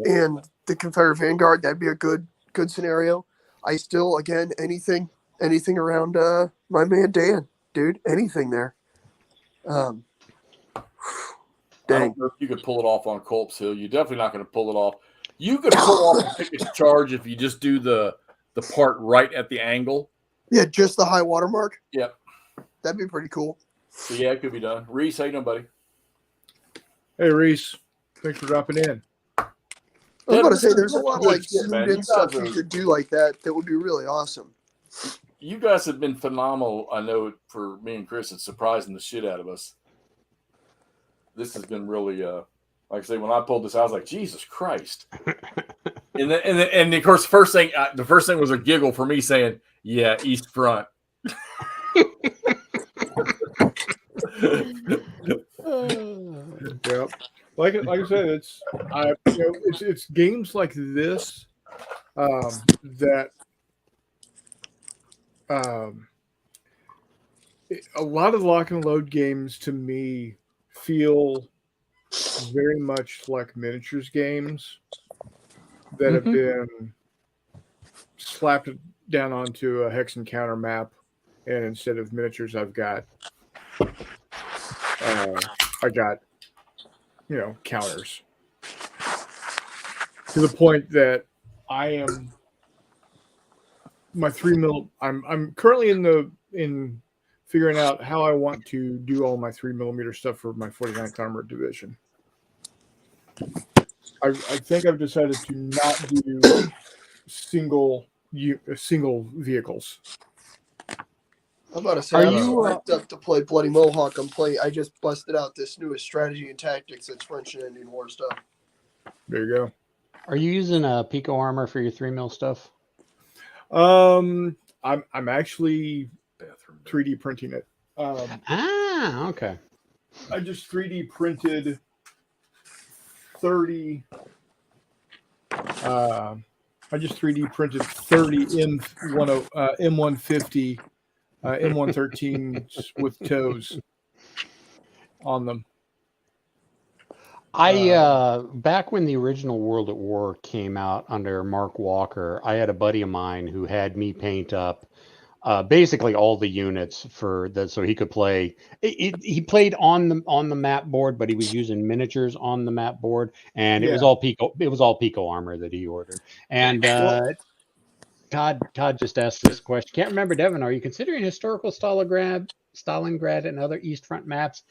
and the Confederate vanguard. That'd be a good scenario. I still anything around my man Dan, dude. Anything there. I Dang. don't know if you could pull it off on Culp's Hill. You're definitely not going to pull it off. You could pull off the Pickett's Charge if you just do the part right at the angle. Yeah, just the high water mark. Yep. That'd be pretty cool. So yeah, it could be done. Reese, how you doing, buddy? Hey Reese, thanks for dropping in. I was about to say there's a lot of Good shit, man. zoomed in stuff you could do like that. That would be really awesome. You guys have been phenomenal. I know for me and Chris, it's surprising the shit out of us. This has been really, like I say, when I pulled this out, I was like, Jesus Christ. and of course, the first thing was a giggle for me saying, yeah, East Front. Yep. Like I said, it's games like this that a lot of lock and load games to me feel very much like miniatures games that have been slapped down onto a hex and counter map, and instead of miniatures, I got counters to the point that my 3mm. I'm currently in figuring out how I want to do all my 3mm stuff for my 49th Armored Division. I think I've decided to not do single vehicles. I'm about to say Are I'm you, so hyped up to play Bloody Mohawk. I just busted out this newest strategy and tactics. That's French and Indian War stuff. There you go. Are you using a Pico Armor for your 3 mil stuff? I'm actually Bathroom. 3D printing it. Okay. I just 3D printed 30. I just 3D printed 30 M150 M113s with toes on them. Back when the original World at War came out under Mark Walker, I had a buddy of mine who had me paint up basically all the units for that, so he could play. He played on the map board, but he was using miniatures on the map board, and it was Yeah. all Pico. It was all Pico armor that he ordered. And Todd just asked this question. Can't remember, Devin. Are you considering historical Stalingrad, and other East Front maps?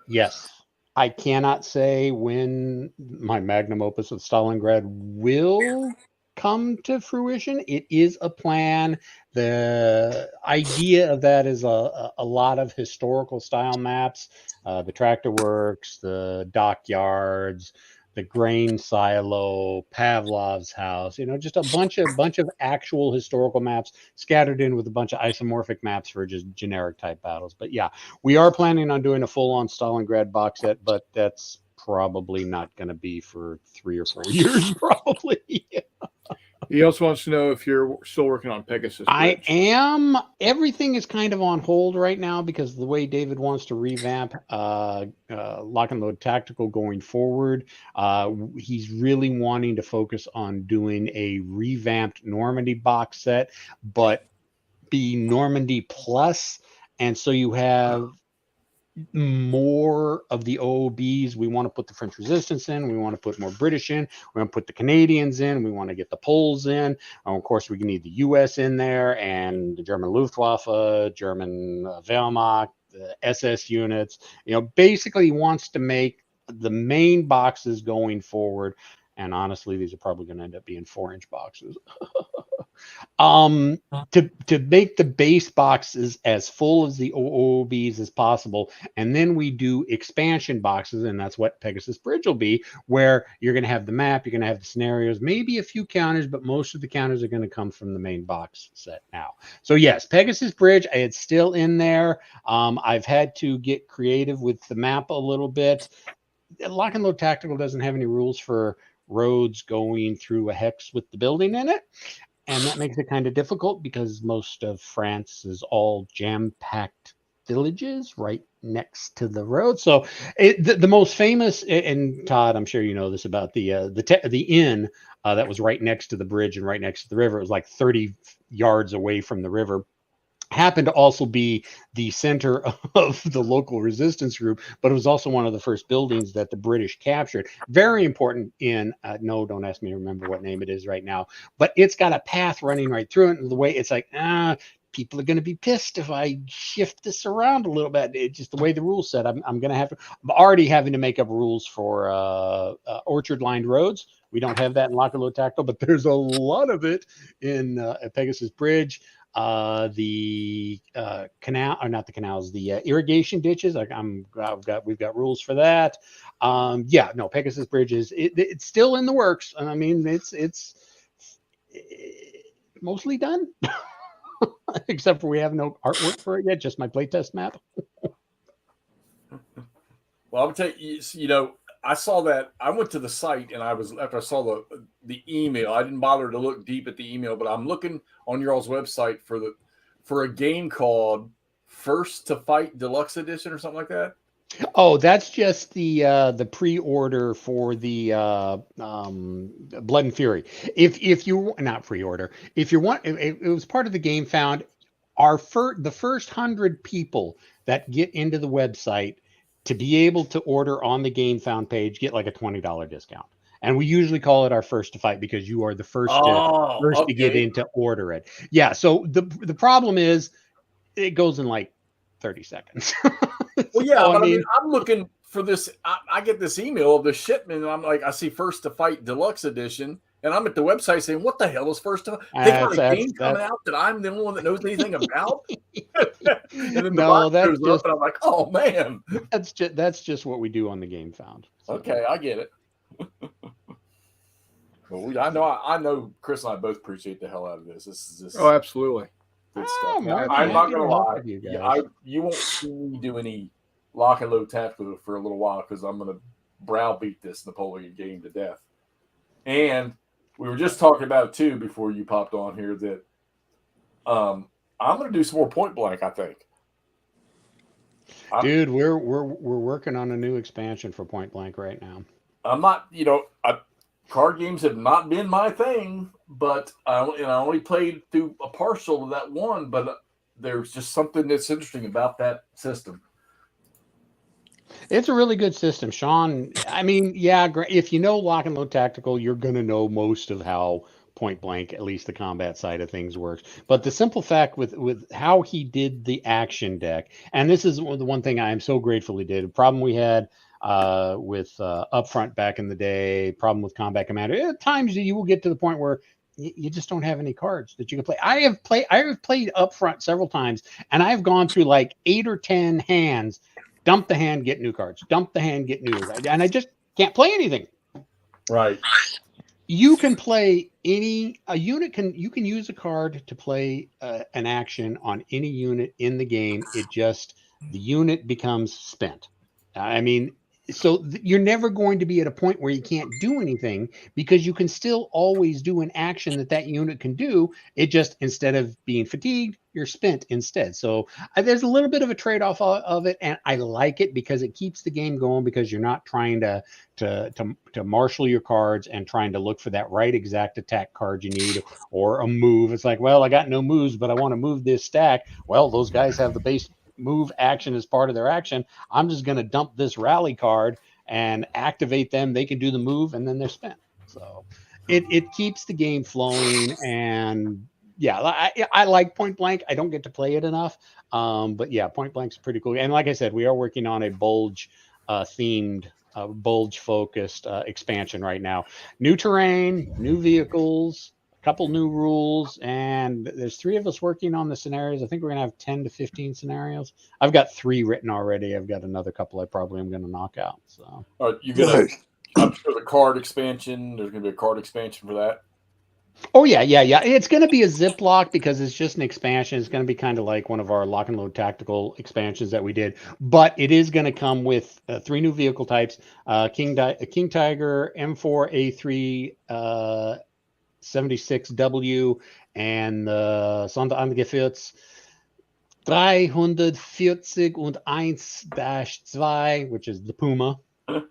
Yes. I cannot say when my magnum opus of Stalingrad will come to fruition. It is a plan. The idea of that is a lot of historical style maps, the tractor works, the dockyards, the grain silo, Pavlov's house, just a bunch of actual historical maps scattered in with a bunch of isomorphic maps for just generic type battles. But yeah, we are planning on doing a full-on Stalingrad box set, but that's probably not going to be for 3 or 4 years, probably. He also wants to know if you're still working on Pegasus Bridge. I am. Everything is kind of on hold right now because the way David wants to revamp Lock and Load Tactical going forward, he's really wanting to focus on doing a revamped Normandy box set, but be Normandy plus, and so you have more of the OOBs. We want to put the French Resistance in. We want to put more British in. We want to put the Canadians in. We want to get the Poles in. Of course, we need the US in there, and the German Luftwaffe, German Wehrmacht, the SS units. Basically he wants to make the main boxes going forward. And honestly, these are probably going to end up being 4-inch boxes. To make the base boxes as full as the OOBs as possible, and then we do expansion boxes, and that's what Pegasus Bridge will be, where you're going to have the map, you're going to have the scenarios, maybe a few counters, but most of the counters are going to come from the main box set now. So yes, Pegasus Bridge, it's still in there. I've had to get creative with the map a little bit. Lock and Load Tactical doesn't have any rules for roads going through a hex with the building in it. And that makes it kind of difficult because most of France is all jam-packed villages right next to the road. So the most famous, and Todd, I'm sure you know this about the inn that was right next to the bridge and right next to the river. It was like 30 yards away from the river. Happened to also be the center of the local resistance group, but it was also one of the first buildings that the British captured. Very important in, no, don't ask me to remember what name it is right now, but it's got a path running right through it. And the way it's like, people are going to be pissed if I shift this around a little bit. It's just the way the rules said. I'm already having to make up rules for orchard lined roads. We don't have that in Lock and Load Tactical, but there's a lot of it in Pegasus Bridge. The canal, or not the canals, the irrigation ditches. We've got rules for that. Pegasus Bridge it's still in the works. I mean, it's mostly done, except for we have no artwork for it yet. Just my playtest map. Well, I'll tell you, I saw that. I went to the site, and after I saw the email, I didn't bother to look deep at the email, but I'm looking on your all's website for a game called First to Fight Deluxe Edition or something like that. Oh, that's just the pre-order for the Blood and Fury. If you not pre-order, if you want, it was part of the Game Found. The first 100 people that get into the website to be able to order on the Game Found page get like a $20 discount. And we usually call it our First to Fight because you are the first to get in to order it. Yeah. So the problem is it goes in like 30 seconds. Well, yeah, but I mean, I'm looking for this. I get this email of the shipment, and I'm like, I see First to Fight Deluxe Edition, and I'm at the website saying, "What the hell is First of They got a game coming That's out that I'm the only one that knows anything about?" And then the no, box that's shows just up, and I'm like, "Oh man, that's just what we do on the Game Found. So. okay, I get it." Well, I know Chris and I both appreciate the hell out of this. This is just Oh, absolutely. good Oh, stuff. more than I'm not happy gonna to help lie. with you guys. You won't see me do any lock and load tactical for a little while because I'm gonna browbeat this Napoleon game to death. And we were just talking about it too before you popped on here that I'm gonna do some more point blank, I think. Dude, we're working on a new expansion for Point Blank right now. I'm not, card games have not been my thing, but I only played through a partial of that one. But there's just something that's interesting about that system. It's a really good system, Sean. I mean, yeah, if you know Lock and Load Tactical, you're going to know most of how Point Blank, at least the combat side of things, works. But the simple fact with how he did the action deck, and this is the one thing I am so grateful he did. A problem we had with Upfront back in the day, problem with Combat Commander. At times you will get to the point where you just don't have any cards that you can play. I have played Upfront several times, and I've gone through like 8 or 10 hands. Dump the hand, get new cards. Dump the hand, get new, and I just can't play anything. Right. You can play you can use a card to play an action on any unit in the game. The unit becomes spent. I mean, so you're never going to be at a point where you can't do anything because you can still always do an action that unit can do. It just, instead of being fatigued, you're spent instead. So there's a little bit of a trade-off of it, and I like it because it keeps the game going because you're not trying to marshal your cards and trying to look for that right exact attack card you need or a move. It's like, well, I got no moves, but I want to move this stack. Well, those guys have the base move action as part of their action. I'm just going to dump this rally card and activate them. They can do the move and then they're spent. So it keeps the game flowing. And yeah, I like Point Blank. I don't get to play it enough. But yeah, Point Blank's pretty cool. And like I said, we are working on a bulge themed, bulge focused expansion right now. New terrain, new vehicles, couple new rules, and there's 3 of us working on the scenarios. I think we're gonna have 10 to 15 scenarios. I've got 3 written already. I've got another couple I probably am gonna knock out. So you're gonna I'm sure the card expansion, there's gonna be a card expansion for that. Oh yeah. It's gonna be a Ziploc because it's just an expansion. It's gonna be kind of like one of our Lock and Load Tactical expansions that we did, but it is gonna come with 3 new vehicle types: King Tiger, M4A3 76W, and Sonderangefährts 341-1-2, which is the Puma. We're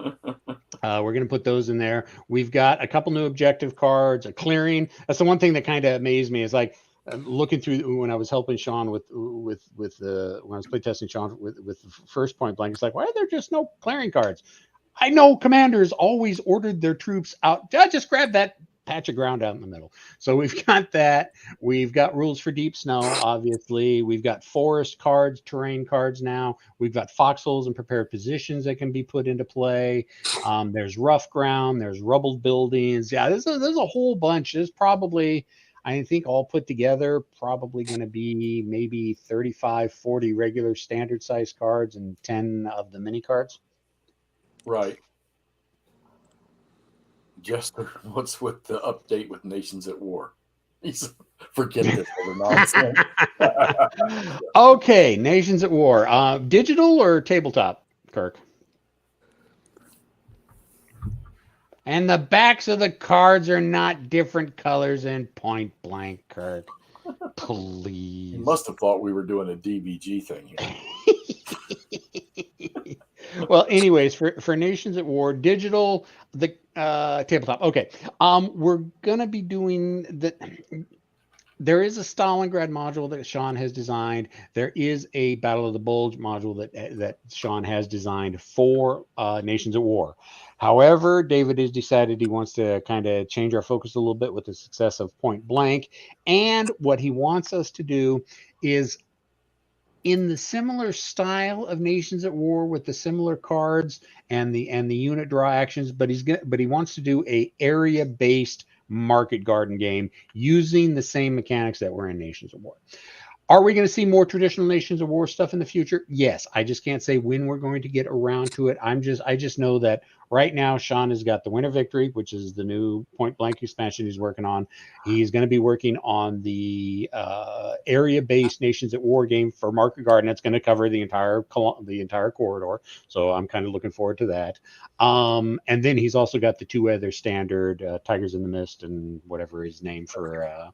going to put those in there. We've got a couple new objective cards, a clearing. That's the one thing that kind of amazed me is like looking through when I was helping Sean when I was playtesting Sean with the first Point Blank. It's like, why are there just no clearing cards? I know commanders always ordered their troops out. Just grab that patch of ground out in the middle. So we've got that. We've got rules for deep snow, obviously. We've got forest cards, terrain cards now. We've got foxholes and prepared positions that can be put into play. There's rough ground. There's rubbled buildings. Yeah, there's a whole bunch. There's probably, I think all put together, probably going to be maybe 35, 40 regular standard size cards and 10 of the mini cards. Right. Jester, what's with the update with Nations at War? Forget this other nonsense. Okay, Nations at War. Digital or tabletop, Kirk? And the backs of the cards are not different colors in Point Blank, Kirk. Please. You must have thought we were doing a DBG thing here. Well, anyways, for Nations at War, digital, the tabletop. Okay, we're gonna be doing that. There is a Stalingrad module that Sean has designed. There is a Battle of the Bulge module that Sean has designed for Nations at War. However, David has decided he wants to kind of change our focus a little bit with the success of Point Blank, and what he wants us to do is, in the similar style of Nations at War with the similar cards and the unit draw actions, but he wants to do a area-based Market Garden game using the same mechanics that were in Nations of War. Are we going to see more traditional Nations of War stuff in the future? Yes. I just can't say when we're going to get around to it. I just know that right now Sean has got the Winter Victory, which is the new Point Blank expansion he's working on. He's going to be working on the area-based Nations at War game for Market Garden. That's going to cover the entire corridor. So I'm kind of looking forward to that. And then he's also got the two other standard Tigers in the Mist and whatever his name for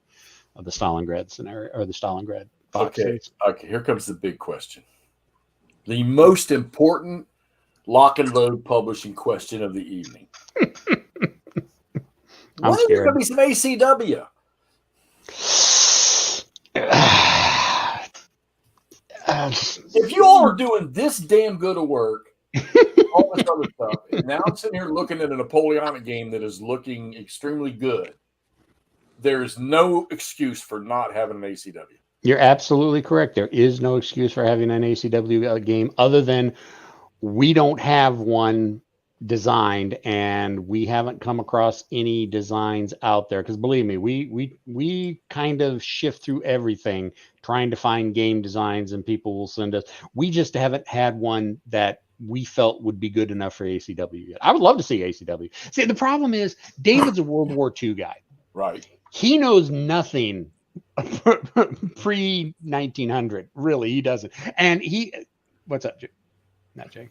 the Stalingrad scenario or the Stalingrad boxes. Okay. Here comes the big question. The most important lock and load publishing question of the evening. I'm When is scared. going to be some ACW? If you all are doing this damn good of work, all this other stuff, and now I'm sitting here looking at a Napoleonic game that is looking extremely good, there is no excuse for not having an ACW. You're absolutely correct. There is no excuse for having an ACW game other than we don't have one designed, and we haven't come across any designs out there. Because believe me, we kind of shift through everything trying to find game designs, and people will send us. We just haven't had one that we felt would be good enough for ACW yet. I would love to see ACW. See, the problem is David's a World War II guy. Right. He knows nothing pre 1900. Really, he doesn't. And what's up, Jay? Not Jay.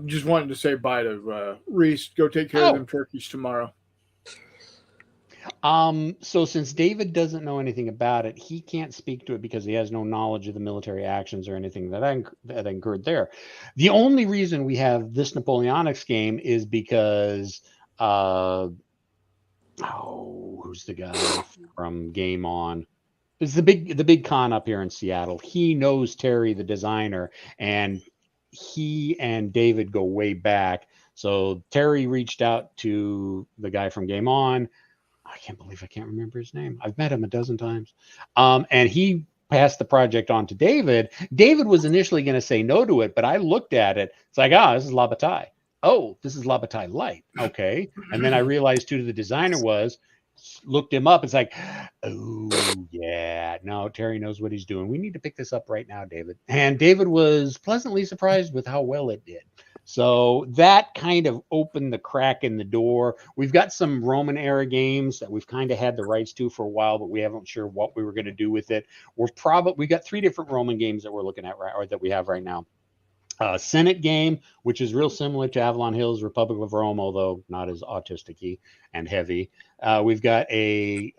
Just wanted to say bye to Reese. Go take care of them turkeys tomorrow. So since David doesn't know anything about it, he can't speak to it because he has no knowledge of the military actions or anything that I incurred there. The only reason we have this Napoleonics game is because who's the guy from Game On? It's the big con up here in Seattle. He knows Terry, the designer, and he and David go way back. So Terry reached out to the guy from Game On. I can't believe I can't remember his name. I've met him a dozen times. And he passed the project on to David. David was initially going to say no to it, but I looked at it. It's like, this is La Bataille. Oh, this is La Bataille Light. Okay. And then I realized who the designer was, looked him up. It's like, oh, yeah. No, Terry knows what he's doing. We need to pick this up right now, David. And David was pleasantly surprised with how well it did. So that kind of opened the crack in the door. We've got some Roman era games that we've kind of had the rights to for a while, but we haven't sure what we were going to do with it. We got 3 different Roman games that we're looking at or that we have right now. Senate game, which is real similar to Avalon Hill's Republic of Rome, although not as autistic-y and heavy. We've got a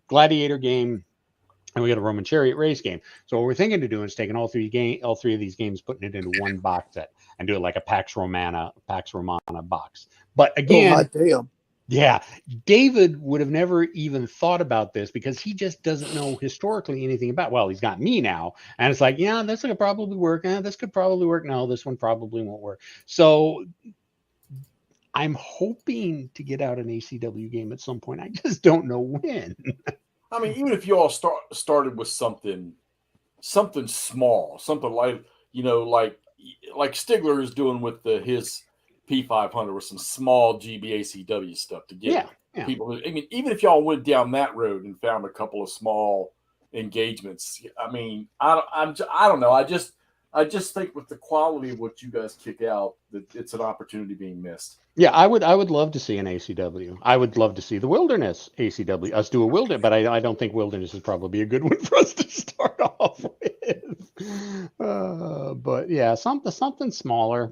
gladiator game, and we got a Roman chariot race game. So what we're thinking of doing is taking all three of these games, putting it into one box set, and do it like a Pax Romana box. But again, hot damn. Yeah, David would have never even thought about this because he just doesn't know historically anything about. Well, he's got me now, and it's like, yeah, this could probably work. This could probably work. No, this one probably won't work. So I'm hoping to get out an ACW game at some point. I just don't know when. I mean, even if you all started with something small, something like like Stigler is doing with his P500 with some small GBACW stuff to get people. I mean, even if y'all went down that road and found a couple of small engagements, I mean, I don't know. I just think with the quality of what you guys kick out, that it's an opportunity being missed. Yeah, I would love to see an ACW. I would love to see the Wilderness ACW. Us do a Wilderness, but I don't think Wilderness is probably a good one for us to start off with. But yeah, something smaller.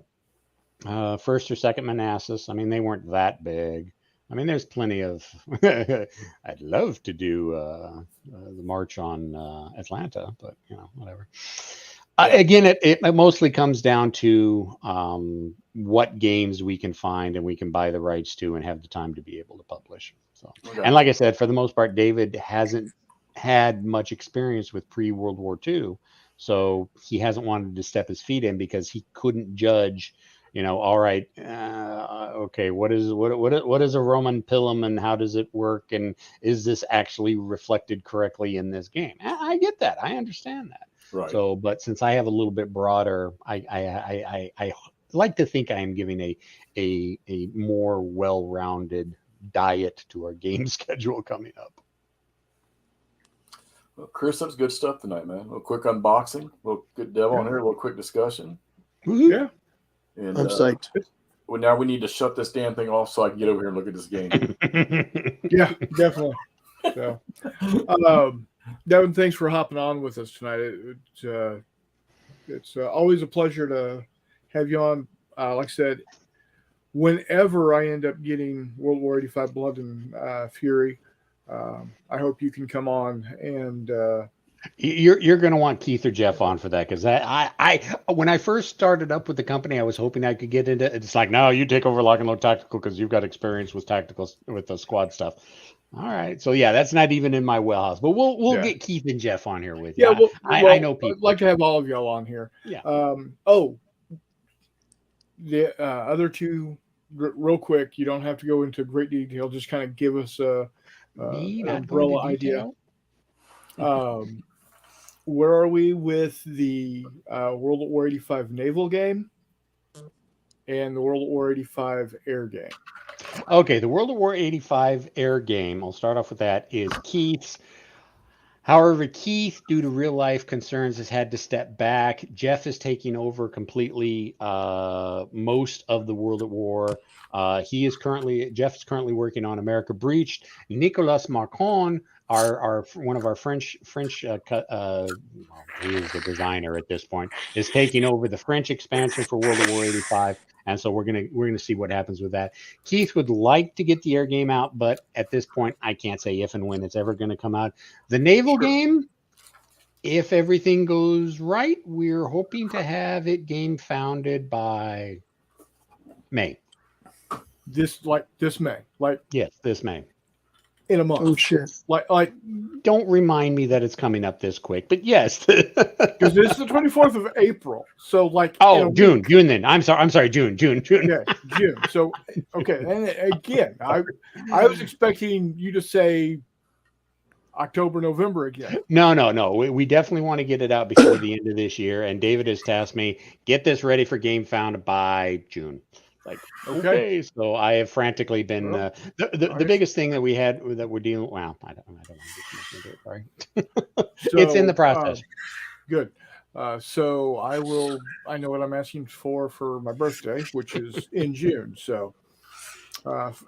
First or second Manassas. I mean, they weren't that big. I mean, there's plenty of. I'd love to do the March on Atlanta, but whatever. Again, it mostly comes down to what games we can find and we can buy the rights to and have the time to be able to publish. So, and like I said, for the most part, David hasn't had much experience with pre-World War II, so he hasn't wanted to step his feet in because he couldn't judge. All right, okay, what is a Roman pilum and how does it work, and is this actually reflected correctly in this game? I get that, I understand that. Right. So, but since I have a little bit broader, I like to think I am giving a more well-rounded diet to our game schedule coming up. Well, Chris, that was good stuff tonight, man. A little quick unboxing, a little good devil on here, a little quick discussion. Yeah. And I'm psyched. well, now we need to shut this damn thing off so I can get over here and look at this game. Yeah, definitely. So, Devin, thanks for hopping on with us tonight. It's always a pleasure to have you on. Like I said, whenever I end up getting World War 85 Blood and Fury, I hope you can come on and You're going to want Keith or Jeff on for that, because I when I first started up with the company, I was hoping I could get into it. It's like, no, you take over Lock and Load Tactical because you've got experience with the squad stuff. All right, so yeah, that's not even in my wheelhouse, but we'll get Keith and Jeff on here with you. yeah, I know people. I'd like to have all of y'all on here. Yeah. The other two, real quick. You don't have to go into great detail. Just kind of give us an umbrella idea. Where are we with the World at War 85 naval game and the World at War 85 air game? Okay, the World at War 85 air game, I'll start off with that, is Keith's. However, Keith, due to real life concerns, has had to step back. Jeff is taking over completely most of the World at War. Jeff is currently working on America Breached. Nicolas Marcon, one of our French, he is the designer at this point, is taking over the French expansion for World at War 85. And so we're gonna see what happens with that. Keith would like to get the air game out, but at this point, I can't say if and when it's ever going to come out. The naval game, if everything goes right, we're hoping to have it game founded by May. This May, Yes, this May. in a month. Oh shit! Like Don't remind me that it's coming up this quick, but yes. because it's the 24th of April. So June then. I'm sorry, June. Yeah, June. So okay, and again, I was expecting you to say October, November again. No. We definitely want to get it out before the end of this year. And David has tasked me, get this ready for game found by June. Like, okay. So I have frantically been the biggest thing that we had that we're dealing. Well, I don't want to get too much into it. Sorry. It's in the process. Good. So I know what I'm asking for my birthday, which is in June. So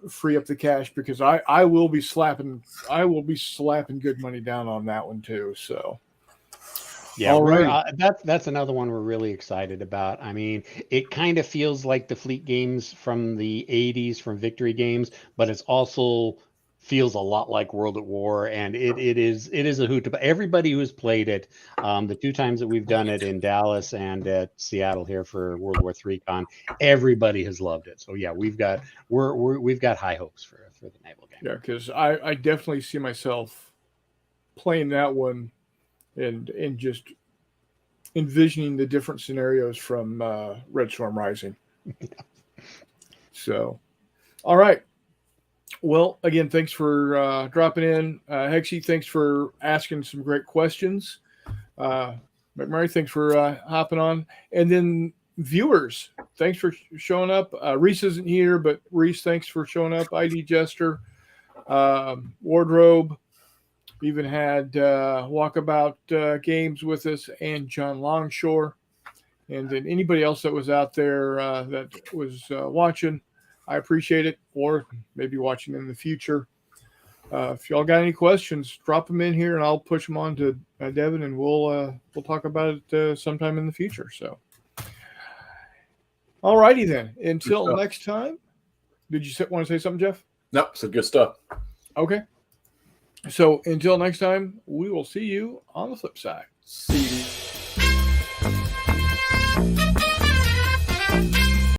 free up the cash, because I will be slapping good money down on that one too. So yeah, that's another one we're really excited about. I mean, it kind of feels like the Fleet games from the 80s, from Victory Games, but it's also feels a lot like World at War, and it is a hoot. Everybody who's played it, the two times that we've done it in Dallas and at Seattle here for World War III Con, everybody has loved it. So yeah, we've got high hopes for the naval game. Yeah, because I definitely see myself playing that one and just envisioning the different scenarios from Red Storm Rising. So, all right. Well, again, thanks for dropping in. Hexy, thanks for asking some great questions. McMurray, thanks for hopping on. And then viewers, thanks for showing up. Reese isn't here, but Reese, thanks for showing up. ID Jester, Wardrobe, even had Walkabout Games with us, and John Longshore. And then anybody else that was out there that was watching, I appreciate it, or maybe watching in the future. If y'all got any questions, drop them in here, and I'll push them on to Devin, and we'll talk about it sometime in the future. So, all righty then. Until next time. Did you want to say something, Jeff? Nope, it's good stuff. Okay. So until next time, we will see you on the flip side. See you.